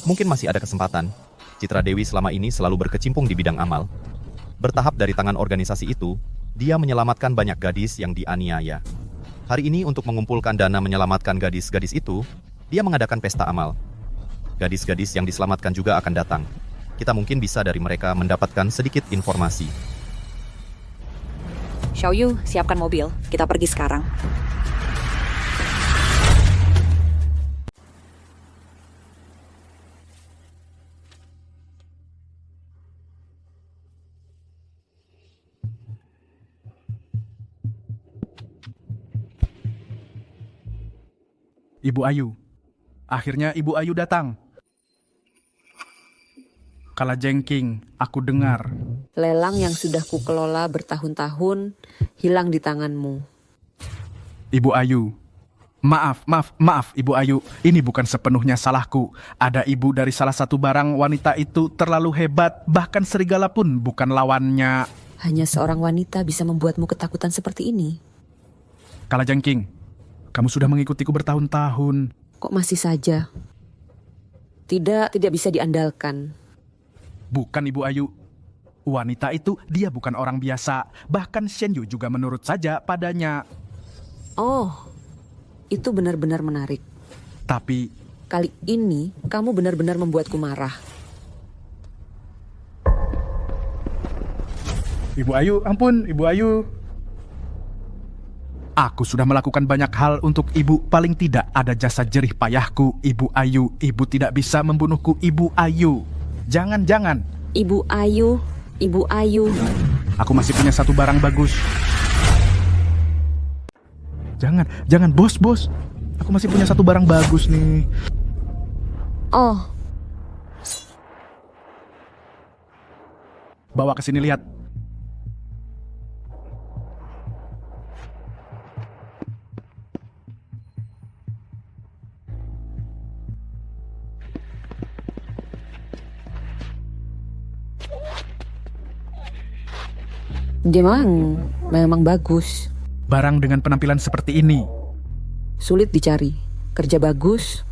mungkin masih ada kesempatan. Citra Dewi selama ini selalu berkecimpung di bidang amal. Bertahap dari tangan organisasi itu, dia menyelamatkan banyak gadis yang dianiaya. Hari ini untuk mengumpulkan dana menyelamatkan gadis-gadis itu, dia mengadakan pesta amal. Gadis-gadis yang diselamatkan juga akan datang. Kita mungkin bisa dari mereka mendapatkan sedikit informasi. Xiaoyu, siapkan mobil. Kita pergi sekarang. Ibu Ayu. Akhirnya Ibu Ayu datang. Kalajengking, aku dengar. Lelang yang sudah kukelola bertahun-tahun hilang di tanganmu. Ibu Ayu. Maaf, Ibu Ayu. Ini bukan sepenuhnya salahku. Ada ibu dari salah satu barang wanita itu terlalu hebat, bahkan serigala pun bukan lawannya. Hanya seorang wanita bisa membuatmu ketakutan seperti ini. Kalajengking, kamu sudah mengikutiku bertahun-tahun. Kok masih saja? Tidak bisa diandalkan. Bukan Ibu Ayu. Wanita itu dia bukan orang biasa. Bahkan Shen Yu juga menurut saja padanya. Oh, itu benar-benar menarik. Tapi kali ini kamu benar-benar membuatku marah. Ibu Ayu, ampun Ibu Ayu. Aku sudah melakukan banyak hal untuk ibu. Paling tidak ada jasa jerih payahku, Ibu Ayu. Ibu tidak bisa membunuhku, Ibu Ayu. Jangan. Ibu Ayu. Aku masih punya satu barang bagus. Jangan, bos. Aku masih punya satu barang bagus nih. Oh. Bawa ke sini lihat. Dia memang bagus. Barang dengan penampilan seperti ini Sulit dicari. Kerja bagus.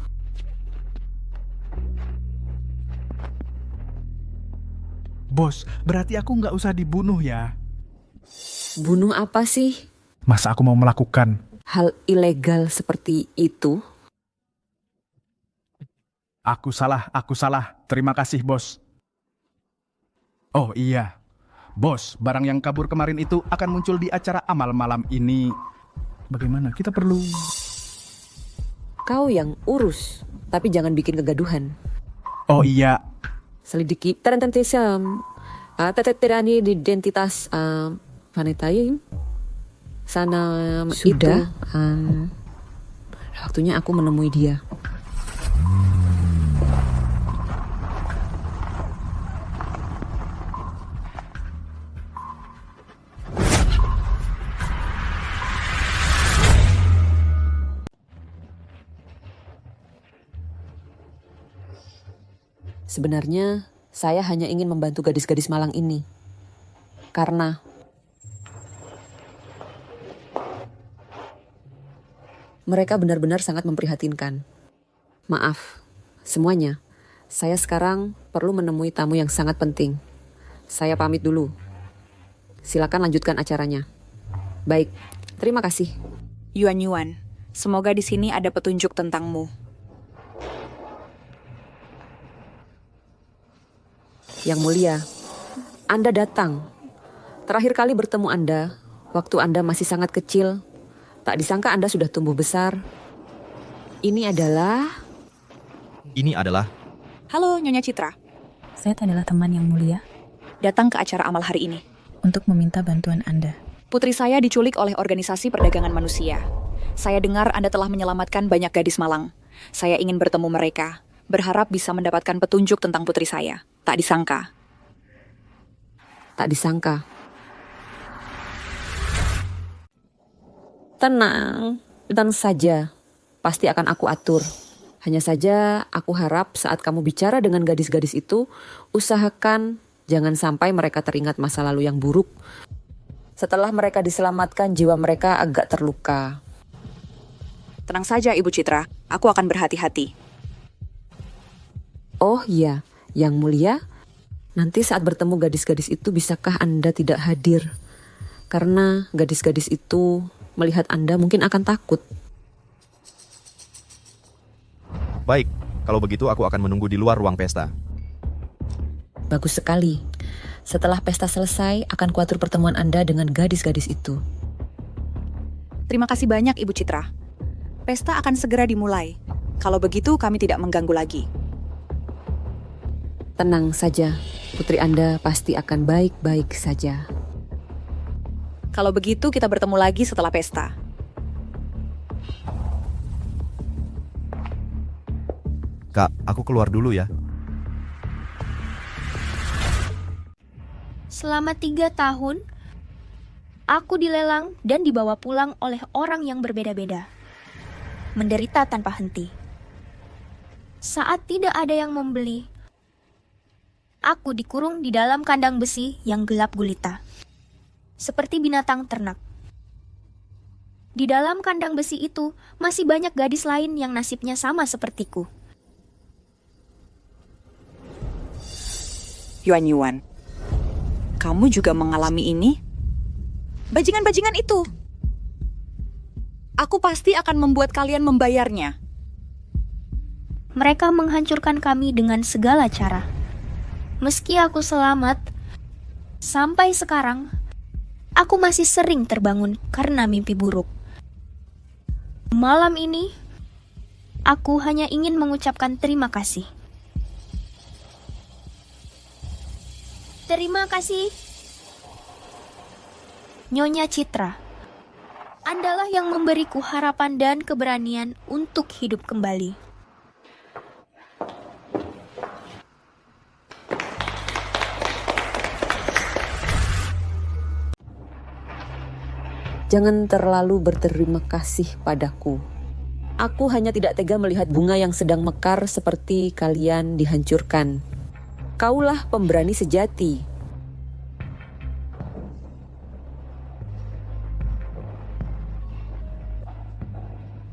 Bos, berarti aku nggak usah dibunuh ya? Bunuh apa sih? Masa aku mau melakukan? Hal ilegal seperti itu? Aku salah. Terima kasih, bos. Oh iya, bos, barang yang kabur kemarin itu akan muncul di acara amal malam ini. Bagaimana? Kita perlu... Kau yang urus, tapi jangan bikin kegaduhan. Oh iya. Selidiki tarantantisam. Teterani identitas wanita sana itu. Waktunya aku menemui dia. Sebenarnya, saya hanya ingin membantu gadis-gadis malang ini. Karena mereka benar-benar sangat memprihatinkan. Maaf, semuanya. Saya sekarang perlu menemui tamu yang sangat penting. Saya pamit dulu. Silakan lanjutkan acaranya. Baik, terima kasih. Yuan, semoga di sini ada petunjuk tentangmu. Yang mulia, Anda datang. Terakhir kali bertemu Anda, waktu Anda masih sangat kecil. Tak disangka Anda sudah tumbuh besar. Ini adalah... Halo, Nyonya Citra. Saya adalah teman yang mulia. Datang ke acara amal hari ini. Untuk meminta bantuan Anda. Putri saya diculik oleh organisasi perdagangan manusia. Saya dengar Anda telah menyelamatkan banyak gadis malang. Saya ingin bertemu mereka. Berharap bisa mendapatkan petunjuk tentang putri saya. Tak disangka. Tenang saja. Pasti akan aku atur. Hanya saja aku harap saat kamu bicara dengan gadis-gadis itu, usahakan jangan sampai mereka teringat masa lalu yang buruk. Setelah mereka diselamatkan, jiwa mereka agak terluka. Tenang saja, Ibu Citra. Aku akan berhati-hati. Oh iya, Yang Mulia, nanti saat bertemu gadis-gadis itu bisakah Anda tidak hadir? Karena gadis-gadis itu melihat Anda mungkin akan takut. Baik, kalau begitu aku akan menunggu di luar ruang pesta. Bagus sekali. Setelah pesta selesai, akan kuatur pertemuan Anda dengan gadis-gadis itu. Terima kasih banyak, Ibu Citra. Pesta akan segera dimulai. Kalau begitu, kami tidak mengganggu lagi. Tenang saja, putri Anda pasti akan baik-baik saja. Kalau begitu, kita bertemu lagi setelah pesta. Kak, aku keluar dulu ya. Selama 3 tahun, aku dilelang dan dibawa pulang oleh orang yang berbeda-beda. Menderita tanpa henti. Saat tidak ada yang membeli, aku dikurung di dalam kandang besi yang gelap gulita. Seperti binatang ternak. Di dalam kandang besi itu masih banyak gadis lain yang nasibnya sama sepertiku. Yuan, kamu juga mengalami ini? Bajingan-bajingan itu. Aku pasti akan membuat kalian membayarnya. Mereka menghancurkan kami dengan segala cara. Meski aku selamat, sampai sekarang, aku masih sering terbangun karena mimpi buruk. Malam ini, aku hanya ingin mengucapkan terima kasih. Terima kasih, Nyonya Citra. Andalah yang memberiku harapan dan keberanian untuk hidup kembali. Jangan terlalu berterima kasih padaku. Aku hanya tidak tega melihat bunga yang sedang mekar seperti kalian dihancurkan. Kaulah pemberani sejati.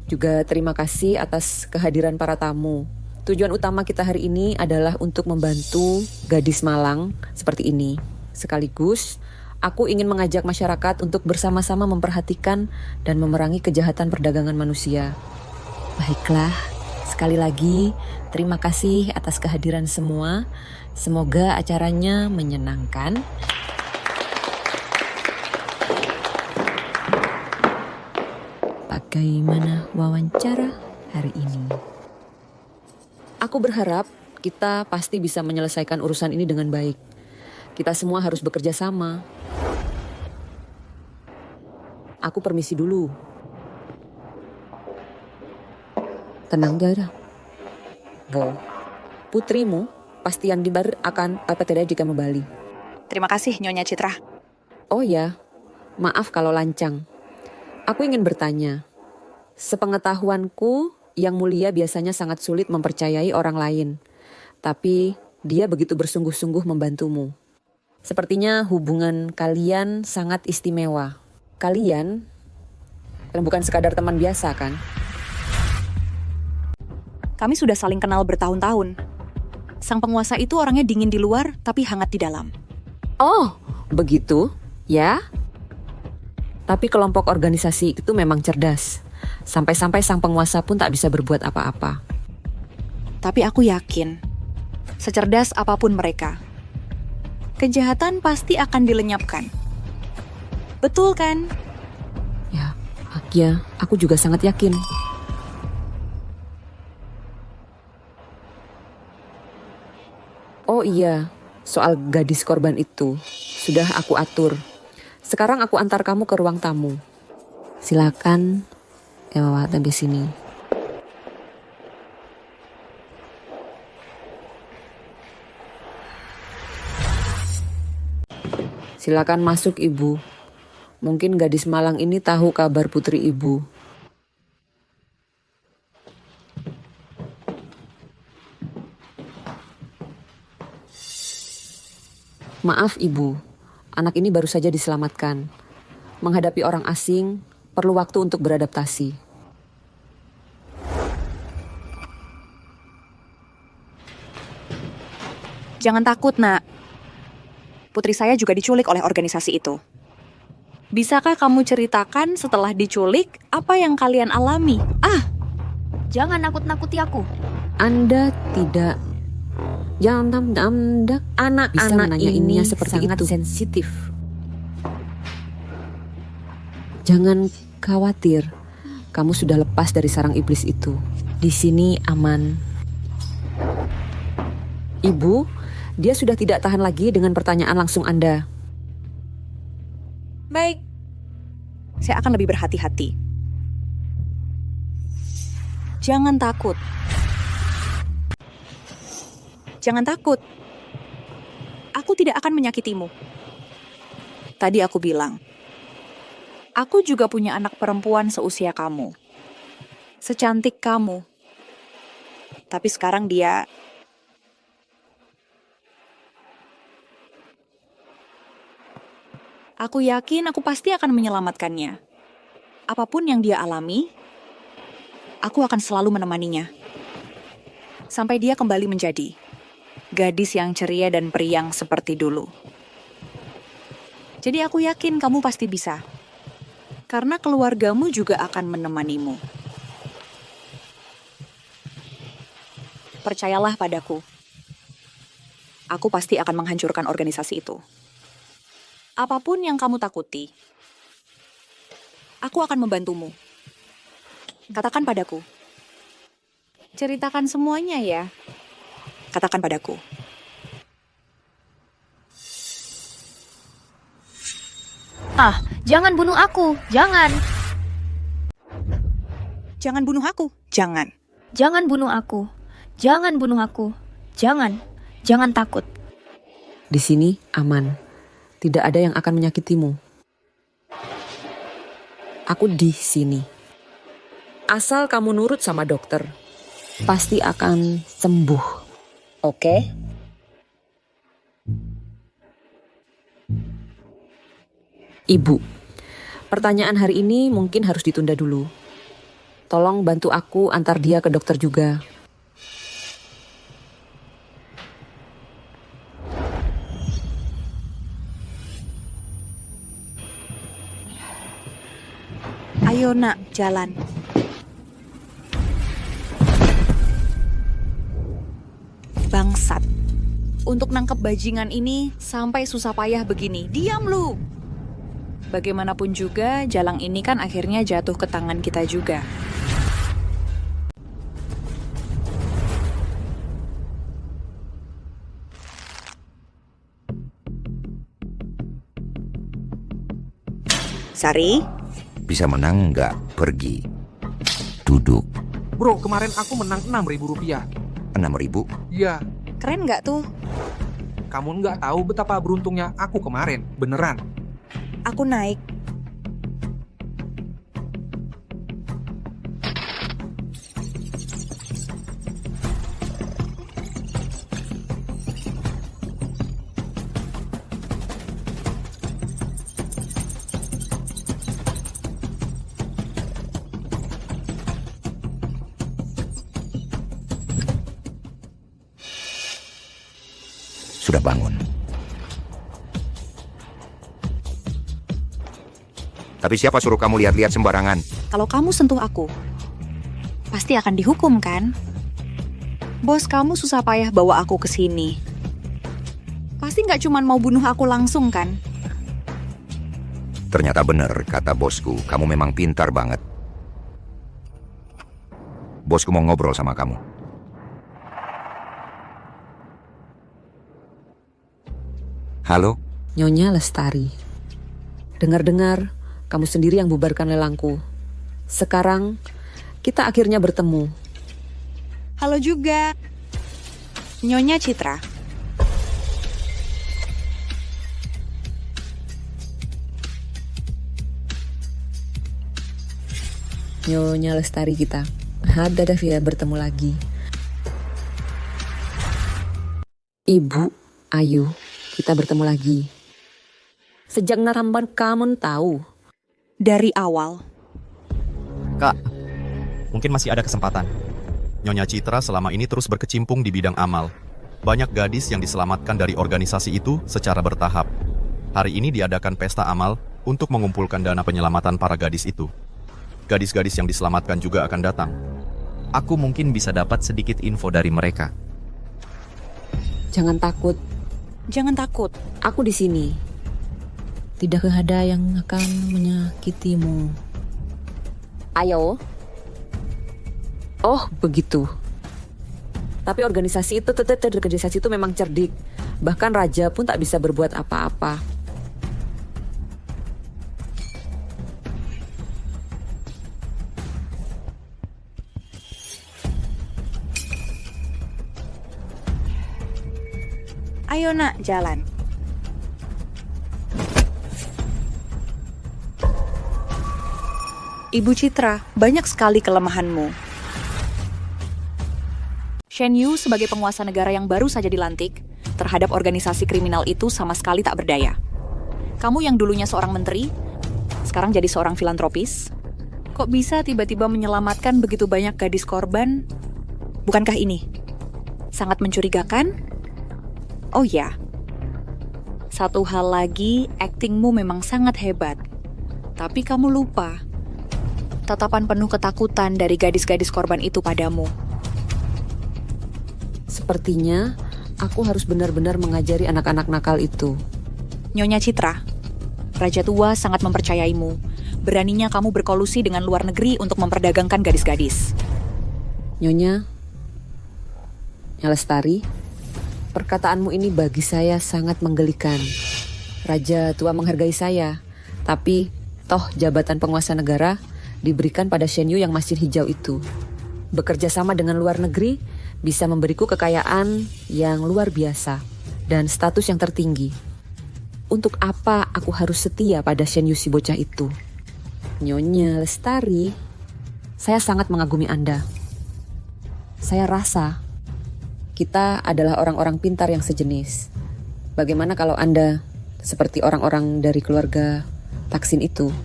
Juga terima kasih atas kehadiran para tamu. Tujuan utama kita hari ini adalah untuk membantu gadis malang seperti ini. Sekaligus, aku ingin mengajak masyarakat untuk bersama-sama memperhatikan dan memerangi kejahatan perdagangan manusia. Baiklah, sekali lagi terima kasih atas kehadiran semua. Semoga acaranya menyenangkan. Bagaimana wawancara hari ini? Aku berharap kita pasti bisa menyelesaikan urusan ini dengan baik. Kita semua harus bekerja sama. Aku permisi dulu. Tenang, Dara. Putrimu pasti yang dibar akan tidak jika kembali. Terima kasih, Nyonya Citra. Oh ya, maaf kalau lancang. Aku ingin bertanya. Sepengetahuanku, Yang Mulia biasanya sangat sulit mempercayai orang lain. Tapi dia begitu bersungguh-sungguh membantumu. Sepertinya hubungan kalian sangat istimewa. Kalian bukan sekadar teman biasa, kan? Kami sudah saling kenal bertahun-tahun. Sang penguasa itu orangnya dingin di luar, tapi hangat di dalam. Oh, begitu? Ya? Tapi kelompok organisasi itu memang cerdas. Sampai-sampai sang penguasa pun tak bisa berbuat apa-apa. Tapi aku yakin, secerdas apapun mereka, kejahatan pasti akan dilenyapkan. Betul kan? Ya, aku juga sangat yakin. Oh iya, soal gadis korban itu, sudah aku atur. Sekarang aku antar kamu ke ruang tamu. Silakan, bawa sampai sini. Silakan masuk, Ibu. Mungkin gadis malang ini tahu kabar putri Ibu. Maaf, Ibu. Anak ini baru saja diselamatkan. Menghadapi orang asing, perlu waktu untuk beradaptasi. Jangan takut, Nak. Putri saya juga diculik oleh organisasi itu. Bisakah kamu ceritakan setelah diculik apa yang kalian alami? Jangan nakut-nakuti aku. Anda tidak... Jangan anak-anak ini seperti sangat itu. Sensitif. Jangan khawatir. Kamu sudah lepas dari sarang iblis itu. Di sini aman. Ibu, dia sudah tidak tahan lagi dengan pertanyaan langsung Anda. Baik. Saya akan lebih berhati-hati. Jangan takut. Jangan takut. Aku tidak akan menyakitimu. Tadi aku bilang, aku juga punya anak perempuan seusia kamu. Secantik kamu. Tapi sekarang dia... Aku yakin aku pasti akan menyelamatkannya. Apapun yang dia alami, aku akan selalu menemaninya. Sampai dia kembali menjadi gadis yang ceria dan periang seperti dulu. Jadi aku yakin kamu pasti bisa. Karena keluargamu juga akan menemanimu. Percayalah padaku. Aku pasti akan menghancurkan organisasi itu. Apapun yang kamu takuti, aku akan membantumu. Katakan padaku. Ceritakan semuanya ya. Katakan padaku. Jangan bunuh aku. Jangan. Jangan bunuh aku. Jangan. Jangan bunuh aku. Jangan bunuh aku. Jangan. Jangan takut. Di sini aman. Tidak ada yang akan menyakitimu. Aku di sini. Asal kamu nurut sama dokter, pasti akan sembuh. Oke? Ibu, pertanyaan hari ini mungkin harus ditunda dulu. Tolong bantu aku antar dia ke dokter juga. Ayo nak, jalan. Bangsat. Untuk nangkep bajingan ini sampai susah payah begini. Diam lu! Bagaimanapun juga, jalang ini kan akhirnya jatuh ke tangan kita juga. Sari? Bisa menang nggak? Pergi. Duduk. Bro, kemarin aku menang 6.000 rupiah. 6.000? Iya. Keren nggak tuh? Kamu nggak tahu betapa beruntungnya aku kemarin. Beneran. Aku naik. Sudah bangun. Tapi siapa suruh kamu lihat-lihat sembarangan? Kalau kamu sentuh aku, pasti akan dihukum kan? Bos kamu susah payah bawa aku ke sini. Pasti nggak cuma mau bunuh aku langsung kan? Ternyata benar kata bosku, kamu memang pintar banget. Bosku mau ngobrol sama kamu. Halo? Nyonya Lestari. Dengar-dengar, kamu sendiri yang bubarkan lelangku. Sekarang, kita akhirnya bertemu. Halo juga. Nyonya Citra. Nyonya Lestari kita. Ada ya bertemu lagi. Ibu Ayu. Kita bertemu lagi. Sejak Naramban kamu tahu. Dari awal. Kak, mungkin masih ada kesempatan. Nyonya Citra selama ini terus berkecimpung di bidang amal. Banyak gadis yang diselamatkan dari organisasi itu secara bertahap. Hari ini diadakan pesta amal untuk mengumpulkan dana penyelamatan para gadis itu. Gadis-gadis yang diselamatkan juga akan datang. Aku mungkin bisa dapat sedikit info dari mereka. Jangan takut. Jangan takut. Aku di sini. Tidak ada yang akan menyakitimu. Ayo. Oh, begitu. Tapi organisasi itu memang cerdik. Bahkan raja pun tak bisa berbuat apa-apa. Ayo nak, jalan. Ibu Citra, banyak sekali kelemahanmu. Shen Yu sebagai penguasa negara yang baru saja dilantik, terhadap organisasi kriminal itu sama sekali tak berdaya. Kamu yang dulunya seorang menteri, sekarang jadi seorang filantropis. Kok bisa tiba-tiba menyelamatkan begitu banyak gadis korban? Bukankah ini sangat mencurigakan? Oh ya, satu hal lagi, aktingmu memang sangat hebat. Tapi kamu lupa, tatapan penuh ketakutan dari gadis-gadis korban itu padamu. Sepertinya aku harus benar-benar mengajari anak-anak nakal itu. Nyonya Citra, Raja Tua sangat mempercayaimu. Beraninya kamu berkolusi dengan luar negeri untuk memperdagangkan gadis-gadis. Nyonya Lestari, perkataanmu ini bagi saya sangat menggelikan. Raja Tua menghargai saya, tapi toh jabatan penguasa negara diberikan pada Shen Yu yang masih hijau itu. Bekerja sama dengan luar negeri bisa memberiku kekayaan yang luar biasa dan status yang tertinggi. Untuk apa aku harus setia pada Shen Yu si bocah itu? Nyonya Lestari, saya sangat mengagumi Anda. Saya rasa kita adalah orang-orang pintar yang sejenis. Bagaimana kalau Anda, seperti orang-orang dari keluarga Taksin itu,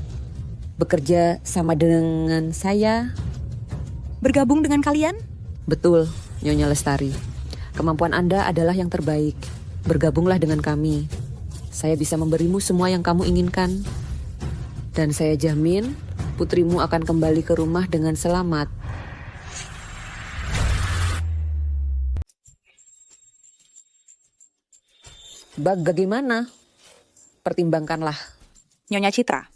bekerja sama dengan saya Bergabung dengan kalian? Betul, Nyonya Lestari. Kemampuan Anda adalah yang terbaik. Bergabunglah dengan kami. Saya bisa memberimu semua yang kamu inginkan. Dan saya jamin, putrimu akan kembali ke rumah dengan selamat. Bagaimana? Pertimbangkanlah. Nyonya Citra,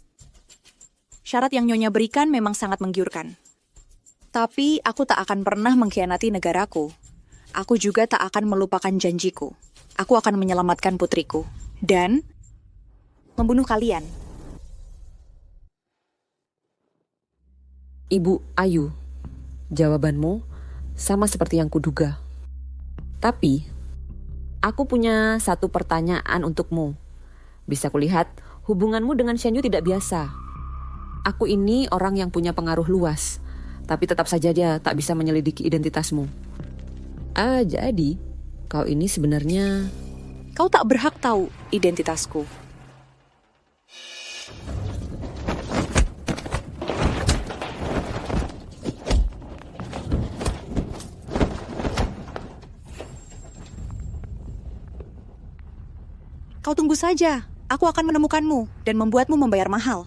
syarat yang Nyonya berikan memang sangat menggiurkan. Tapi aku tak akan pernah mengkhianati negaraku. Aku juga tak akan melupakan janjiku. Aku akan menyelamatkan putriku. Dan membunuh kalian. Ibu Ayu, jawabanmu sama seperti yang kuduga. Tapi, aku punya satu pertanyaan untukmu. Bisa kulihat, hubunganmu dengan Shen Yu tidak biasa. Aku ini orang yang punya pengaruh luas. Tapi tetap saja dia tak bisa menyelidiki identitasmu. Jadi, kau ini sebenarnya... Kau tak berhak tahu identitasku. Kau tunggu saja. Aku akan menemukanmu dan membuatmu membayar mahal.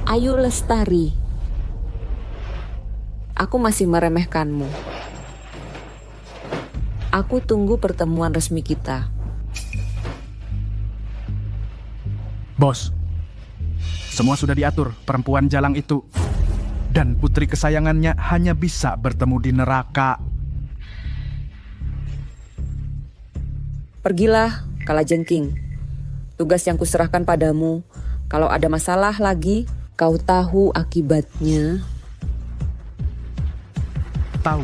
Ayu Lestari, aku masih meremehkanmu. Aku tunggu pertemuan resmi kita. Bos, semua sudah diatur perempuan jalang itu. Dan putri kesayangannya hanya bisa bertemu di neraka. Pergilah, Kalajengking. Tugas yang kuserahkan padamu, kalau ada masalah lagi, kau tahu akibatnya. Tahu.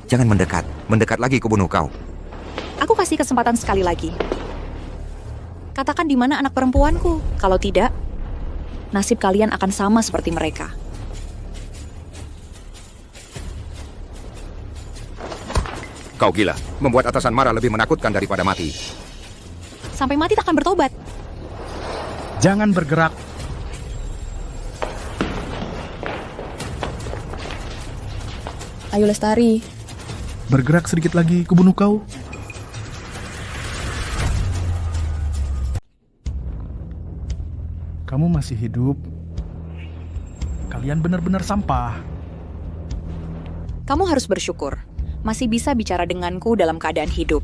Jangan mendekat. Mendekat lagi kubunuh kau. Aku kasih kesempatan sekali lagi. Katakan di mana anak perempuanku. Kalau tidak, nasib kalian akan sama seperti mereka. Kau gila. Membuat atasan marah lebih menakutkan daripada mati. Sampai mati takkan bertobat. Jangan bergerak. Ayu Lestari. Bergerak sedikit lagi, kubunuh kau. Kamu masih hidup. Kalian benar-benar sampah. Kamu harus bersyukur. Masih bisa bicara denganku dalam keadaan hidup.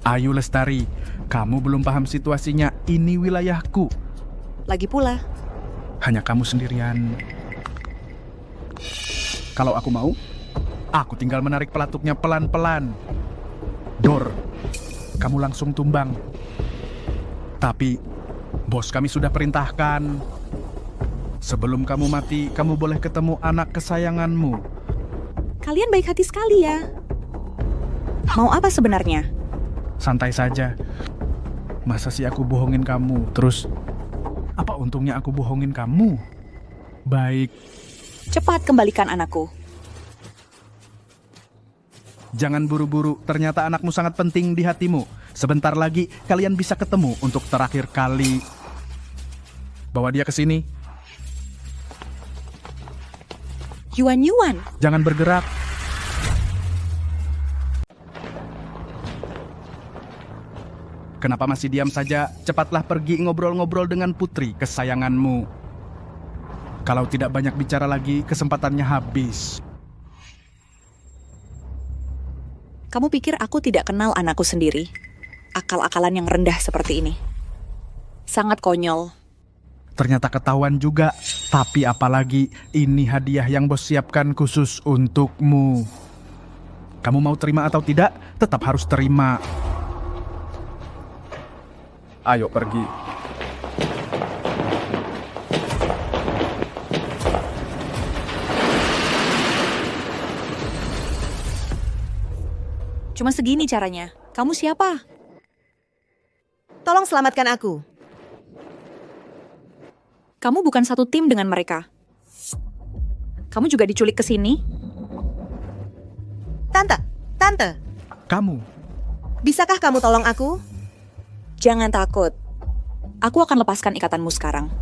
Ayu Lestari, kamu belum paham situasinya. Ini wilayahku. Lagi pula, Hanya kamu sendirian. Kalau aku mau, aku tinggal menarik pelatuknya pelan-pelan. Dor, kamu langsung tumbang. Tapi, bos kami sudah perintahkan. Sebelum kamu mati, kamu boleh ketemu anak kesayanganmu. kalian baik hati sekali ya. Mau apa sebenarnya? Santai saja. Masa sih aku bohongin kamu? Terus, apa untungnya aku bohongin kamu? Baik. Cepat kembalikan anakku. Jangan buru-buru, ternyata anakmu sangat penting di hatimu. Sebentar lagi kalian bisa ketemu untuk terakhir kali. Bawa dia ke sini. Yuan. Jangan bergerak. Kenapa masih diam saja? Cepatlah pergi ngobrol-ngobrol dengan putri kesayanganmu. Kalau tidak banyak bicara lagi, kesempatannya habis. Kamu pikir aku tidak kenal anakku sendiri? Akal-akalan yang rendah seperti ini. Sangat konyol. Ternyata ketahuan juga. Tapi apalagi, ini hadiah yang bos siapkan khusus untukmu. Kamu mau terima atau tidak, tetap harus terima. Ayo pergi. Cuma segini caranya. Kamu siapa? Tolong selamatkan aku. Kamu bukan satu tim dengan mereka. Kamu juga diculik ke sini? Tante, Kamu, bisakah kamu tolong aku? Jangan takut. Aku akan lepaskan ikatanmu sekarang.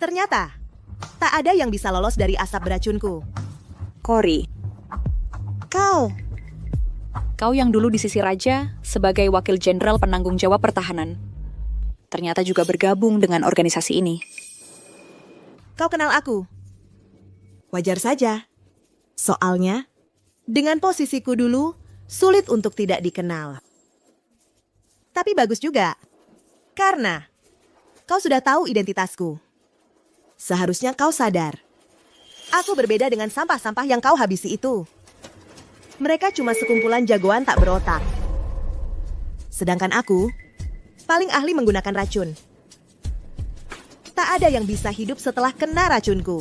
Ternyata, tak ada yang bisa lolos dari asap beracunku. Cory, Kau yang dulu di sisi raja sebagai wakil jenderal penanggung jawab pertahanan, ternyata juga bergabung dengan organisasi ini. Kau kenal aku? Wajar saja. Soalnya, dengan posisiku dulu, sulit untuk tidak dikenal. Tapi bagus juga, karena kau sudah tahu identitasku. Seharusnya kau sadar, aku berbeda dengan sampah-sampah yang kau habisi itu. Mereka cuma sekumpulan jagoan tak berotak. Sedangkan aku, paling ahli menggunakan racun. Tak ada yang bisa hidup setelah kena racunku.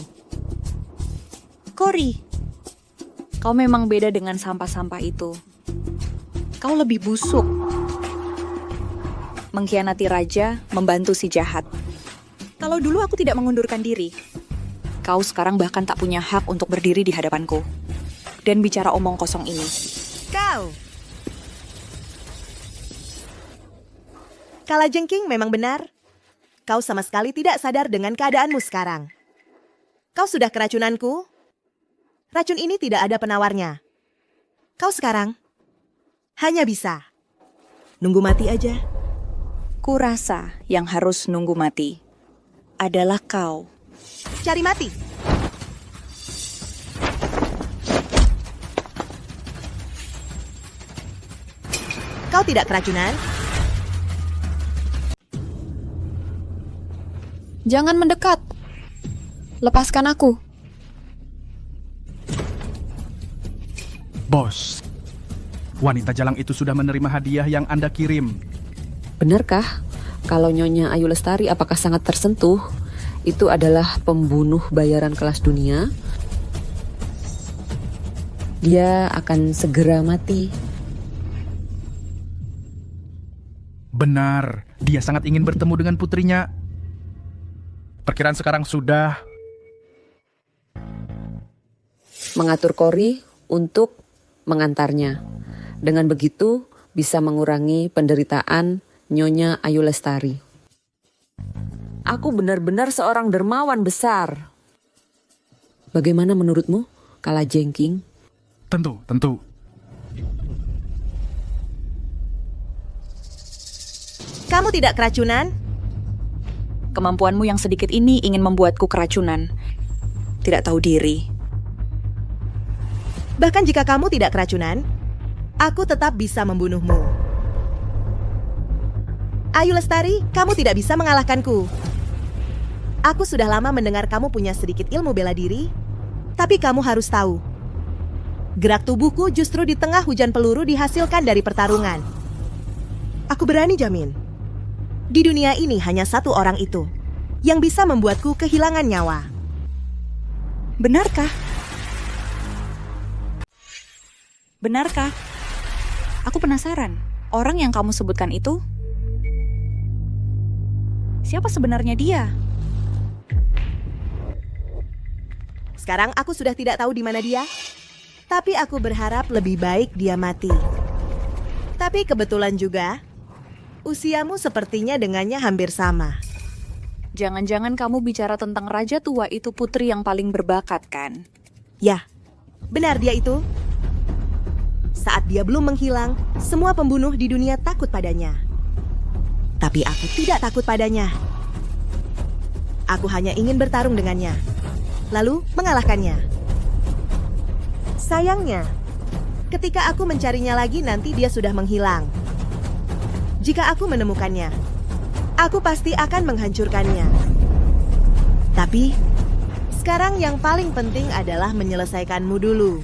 Cory, kau memang beda dengan sampah-sampah itu. Kau lebih busuk. Mengkhianati raja, membantu si jahat. Kalau dulu aku tidak mengundurkan diri, kau sekarang bahkan tak punya hak untuk berdiri di hadapanku dan bicara omong kosong ini. Kalajengking memang benar. Kau sama sekali tidak sadar dengan keadaanmu sekarang. Kau sudah keracunanku. Racun ini tidak ada penawarnya. Kau sekarang hanya bisa nunggu mati aja. Kurasa yang harus nunggu mati adalah kau. Cari mati. Kau tidak keracunan? Jangan mendekat. Lepaskan aku. Bos. Wanita jalang itu sudah menerima hadiah yang Anda kirim. Benarkah? Kalau Nyonya Ayu Lestari apakah sangat tersentuh? Itu adalah pembunuh bayaran kelas dunia. Dia akan segera mati. Benar, dia sangat ingin bertemu dengan putrinya. Perkiraan sekarang sudah Mengatur Cory untuk mengantarnya. Dengan begitu bisa mengurangi penderitaan Nyonya Ayu Lestari. Aku benar-benar seorang dermawan besar. Bagaimana menurutmu, Kalajengking? Tentu. Kamu tidak keracunan? Kemampuanmu yang sedikit ini ingin membuatku keracunan. Tidak tahu diri. Bahkan jika kamu tidak keracunan, aku tetap bisa membunuhmu. Ayu Lestari, kamu tidak bisa mengalahkanku. Aku sudah lama mendengar kamu punya sedikit ilmu bela diri, tapi kamu harus tahu, gerak tubuhku justru di tengah hujan peluru dihasilkan dari pertarungan. Aku berani jamin, di dunia ini hanya satu orang itu yang bisa membuatku kehilangan nyawa. Benarkah? Aku penasaran, orang yang kamu sebutkan itu, siapa sebenarnya dia? Sekarang aku sudah tidak tahu di mana dia, tapi aku berharap lebih baik dia mati. Tapi kebetulan juga, usiamu sepertinya dengannya hampir sama. Jangan-jangan kamu bicara tentang raja tua itu putri yang paling berbakat, kan? Ya, benar dia itu. Saat dia belum menghilang, semua pembunuh di dunia takut padanya. Tapi aku tidak takut padanya. Aku hanya ingin bertarung dengannya, lalu mengalahkannya. Sayangnya, ketika aku mencarinya lagi nanti dia sudah menghilang. Jika aku menemukannya, aku pasti akan menghancurkannya. Tapi, sekarang yang paling penting adalah menyelesaikanmu dulu.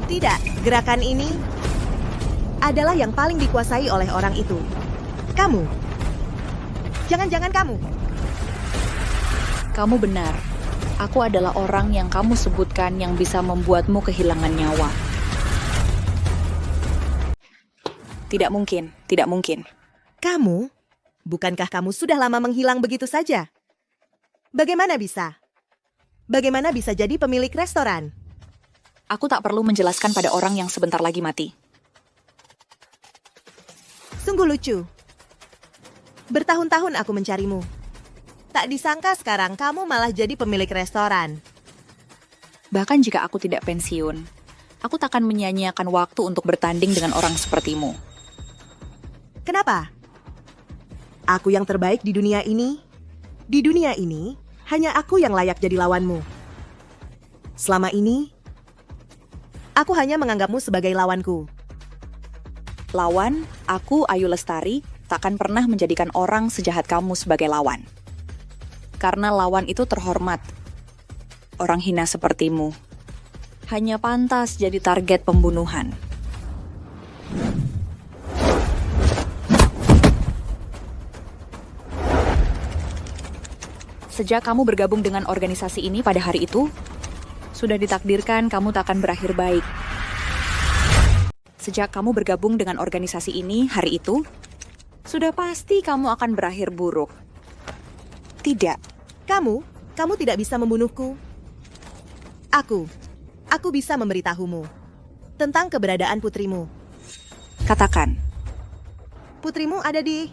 Tidak, gerakan ini adalah yang paling dikuasai oleh orang itu. Kamu. Jangan-jangan kamu. Kamu benar. Aku adalah orang yang kamu sebutkan yang bisa membuatmu kehilangan nyawa. Tidak mungkin, tidak mungkin. Kamu? Bukankah kamu sudah lama menghilang begitu saja? Bagaimana bisa? Bagaimana bisa jadi pemilik restoran? Aku tak perlu menjelaskan pada orang yang sebentar lagi mati. Sungguh lucu. Bertahun-tahun aku mencarimu. Tak disangka sekarang kamu malah jadi pemilik restoran. Bahkan jika aku tidak pensiun, aku takkan menyia-nyiakan waktu untuk bertanding dengan orang sepertimu. Kenapa? Aku yang terbaik di dunia ini. Di dunia ini, hanya aku yang layak jadi lawanmu. Selama ini, aku hanya menganggapmu sebagai lawanku. Lawan, aku Ayu Lestari, takkan pernah menjadikan orang sejahat kamu sebagai lawan. Karena lawan itu terhormat. Orang hina sepertimu hanya pantas jadi target pembunuhan. Sejak kamu bergabung dengan organisasi ini pada hari itu, sudah ditakdirkan kamu tak akan berakhir baik. Sejak kamu bergabung dengan organisasi ini hari itu, sudah pasti kamu akan berakhir buruk. Tidak. Kamu tidak bisa membunuhku. Aku bisa memberitahumu tentang keberadaan putrimu. Katakan. Putrimu ada di...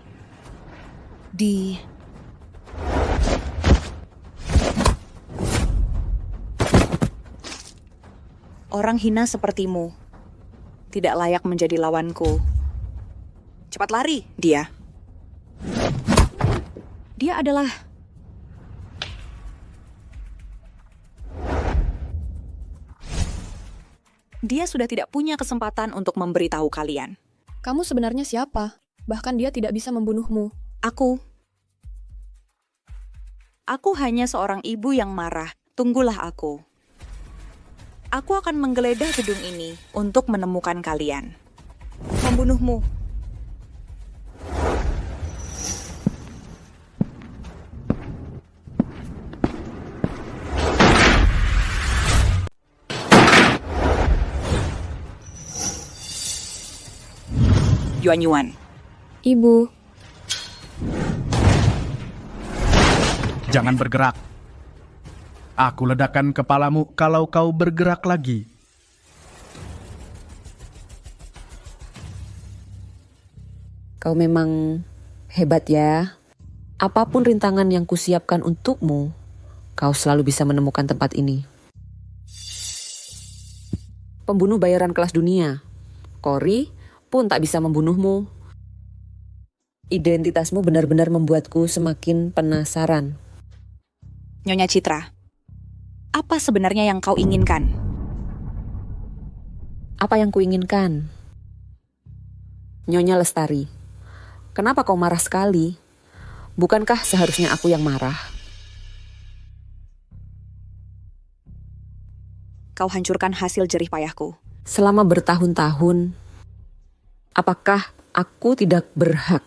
Orang hina sepertimu tidak layak menjadi lawanku. Cepat lari, dia. Dia adalah... Dia sudah tidak punya kesempatan untuk memberitahu kalian. Kamu sebenarnya siapa? Bahkan dia tidak bisa membunuhmu. Aku hanya seorang ibu yang marah. Tunggulah aku. Aku akan menggeledah gedung ini untuk menemukan kalian. Membunuhmu. Yuan-Yuan. Ibu. Jangan bergerak. Aku ledakan kepalamu kalau kau bergerak lagi. Kau memang hebat ya. Apapun rintangan yang kusiapkan untukmu, kau selalu bisa menemukan tempat ini. Pembunuh bayaran kelas dunia. Cory pun tak bisa membunuhmu. Identitasmu benar-benar membuatku semakin penasaran. Nyonya Citra. Apa sebenarnya yang kau inginkan? Apa yang kuinginkan? Nyonya Lestari, kenapa kau marah sekali? Bukankah seharusnya aku yang marah? Kau hancurkan hasil jerih payahku. Selama bertahun-tahun, apakah aku tidak berhak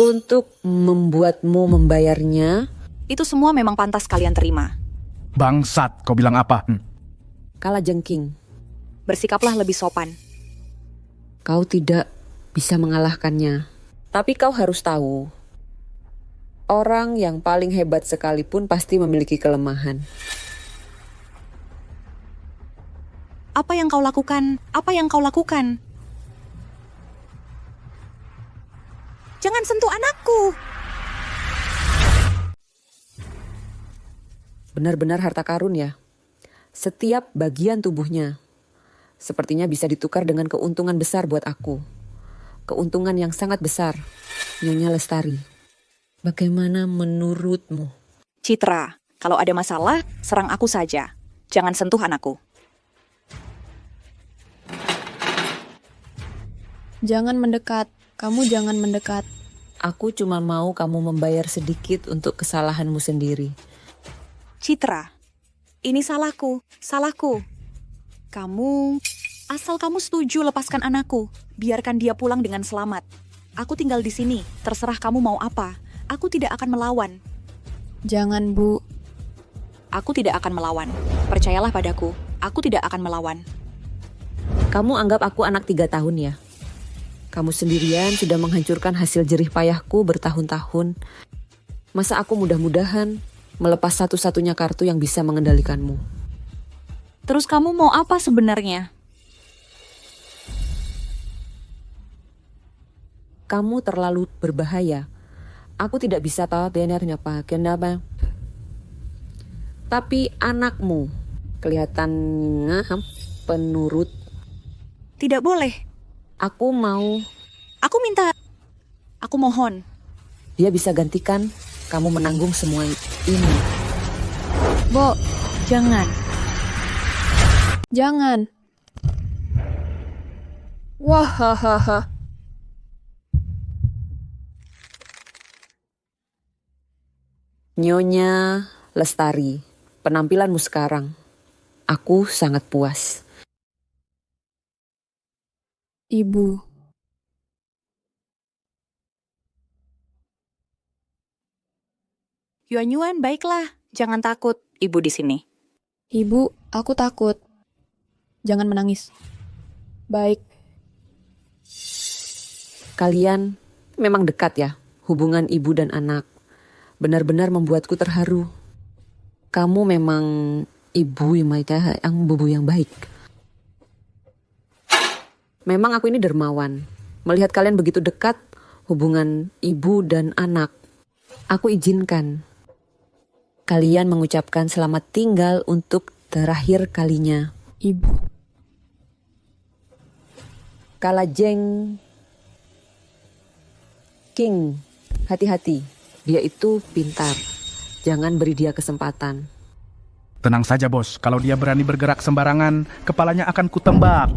untuk membuatmu membayarnya? Itu semua memang pantas kalian terima. Bangsat, kau bilang apa? Kala jengking. Bersikaplah lebih sopan. Kau tidak bisa mengalahkannya. Tapi kau harus tahu, orang yang paling hebat sekalipun pasti memiliki kelemahan. Apa yang kau lakukan? Apa yang kau lakukan? Jangan sentuh anakku! Benar-benar harta karun ya. Setiap bagian tubuhnya sepertinya bisa ditukar dengan keuntungan besar buat aku. Keuntungan yang sangat besar. Nyonya Lestari, bagaimana menurutmu? Citra, kalau ada masalah, serang aku saja. Jangan sentuh anakku. Jangan mendekat. Kamu jangan mendekat. Aku cuma mau kamu membayar sedikit untuk kesalahanmu sendiri. Citra, ini salahku. Kamu Asal kamu setuju lepaskan anakku, biarkan dia pulang dengan selamat. Aku tinggal di sini, terserah kamu mau apa. Aku tidak akan melawan. Jangan, Bu. Aku tidak akan melawan. Percayalah padaku, aku tidak akan melawan. Kamu anggap aku anak 3 tahun ya? Kamu sendirian sudah menghancurkan hasil jerih payahku bertahun-tahun. Masa aku mudah-mudahan melepas satu-satunya kartu yang bisa mengendalikanmu? Terus kamu mau apa sebenarnya? Kamu terlalu berbahaya. Aku tidak bisa tahu benarnya apa, kenapa? Tapi anakmu kelihatannya penurut. Tidak boleh. Aku mau. Aku minta. Aku mohon. Dia bisa gantikan kamu menanggung semua ini. Bo, Jangan. jangan. Wah, hahaha. Nyonya Lestari, penampilanmu sekarang. Aku sangat puas. Ibu. Yuan, baiklah. Jangan takut, ibu di sini. Ibu, aku takut. Jangan menangis. Baik. Kalian memang dekat ya, hubungan ibu dan anak. Benar-benar membuatku terharu. Kamu memang ibu yang baik. Memang aku ini dermawan. Melihat kalian begitu dekat, hubungan ibu dan anak. Aku izinkan kalian mengucapkan selamat tinggal untuk terakhir kalinya. Ibu. Kalajeng King, hati-hati. Dia itu pintar. Jangan beri dia kesempatan. Tenang saja bos, kalau dia berani bergerak sembarangan, kepalanya akan kutembak.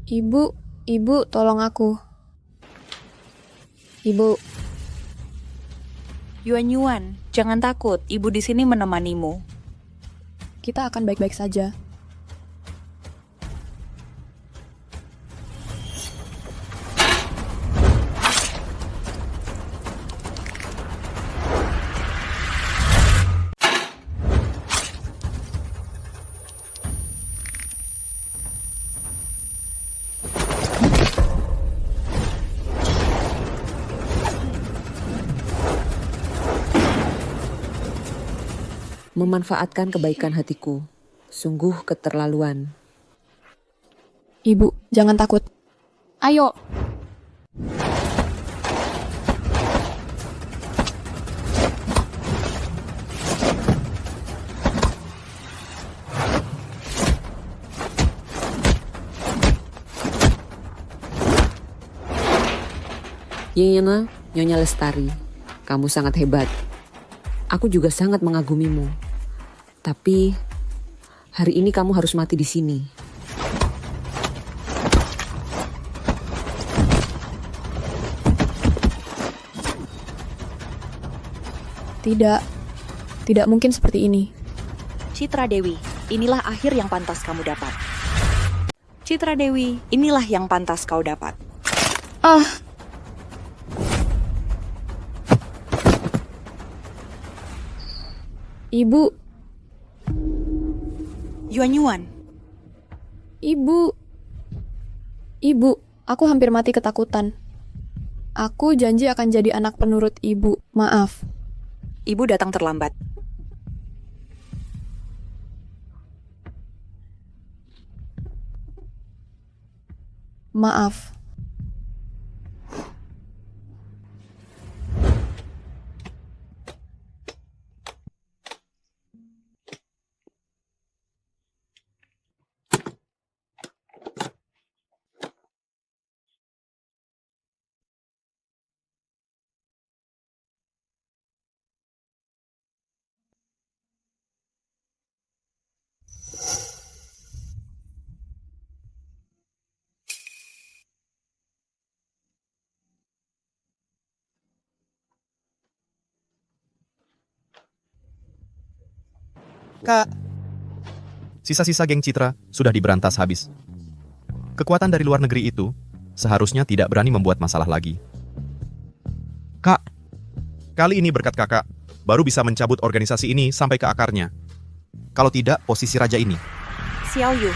Ibu, tolong aku. Ibu. Yuan, jangan takut. Ibu di sini menemanimu. Kita akan baik-baik saja. Memanfaatkan kebaikan hatiku. Sungguh keterlaluan. Ibu, jangan takut. Ayo. Nyonya Lestari, kamu sangat hebat. Aku juga sangat mengagumimu. Tapi hari ini kamu harus mati di sini. Tidak mungkin seperti ini. Citra Dewi, inilah akhir yang pantas kamu dapat. Citra Dewi, inilah yang pantas kau dapat. Ah. Ibu. Yuan. Ibu, aku hampir mati ketakutan. Aku janji akan jadi anak penurut ibu. Maaf. Ibu datang terlambat. Maaf. Kak. Sisa-sisa geng Citra sudah diberantas habis. Kekuatan dari luar negeri itu seharusnya tidak berani membuat masalah lagi. Kak, kali ini berkat kakak, baru bisa mencabut organisasi ini sampai ke akarnya. Kalau tidak, posisi raja ini. Xiao Yu,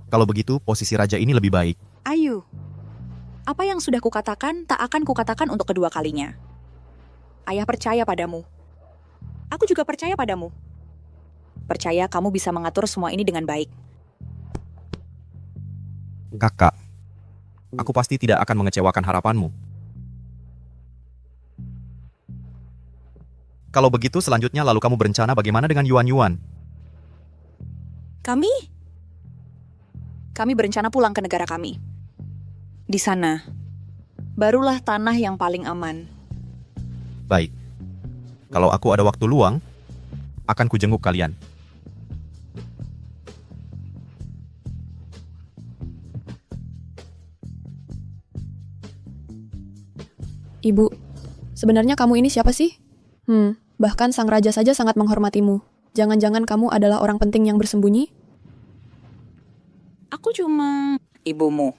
Kalau begitu, posisi raja ini lebih baik. Ayu. Apa yang sudah kukatakan tak akan kukatakan untuk kedua kalinya. Ayah percaya padamu. Aku juga percaya padamu. Percaya kamu bisa mengatur semua ini dengan baik. Kakak, aku pasti tidak akan mengecewakan harapanmu. Kalau begitu selanjutnya lalu kamu berencana bagaimana dengan Yuan-Yuan? Kami berencana pulang ke negara kami. Di sana, barulah tanah yang paling aman. Baik. Kalau aku ada waktu luang, akan kujenguk kalian. Ibu, sebenarnya kamu ini siapa sih? Bahkan sang raja saja sangat menghormatimu. Jangan-jangan kamu adalah orang penting yang bersembunyi? Aku cuma ibumu.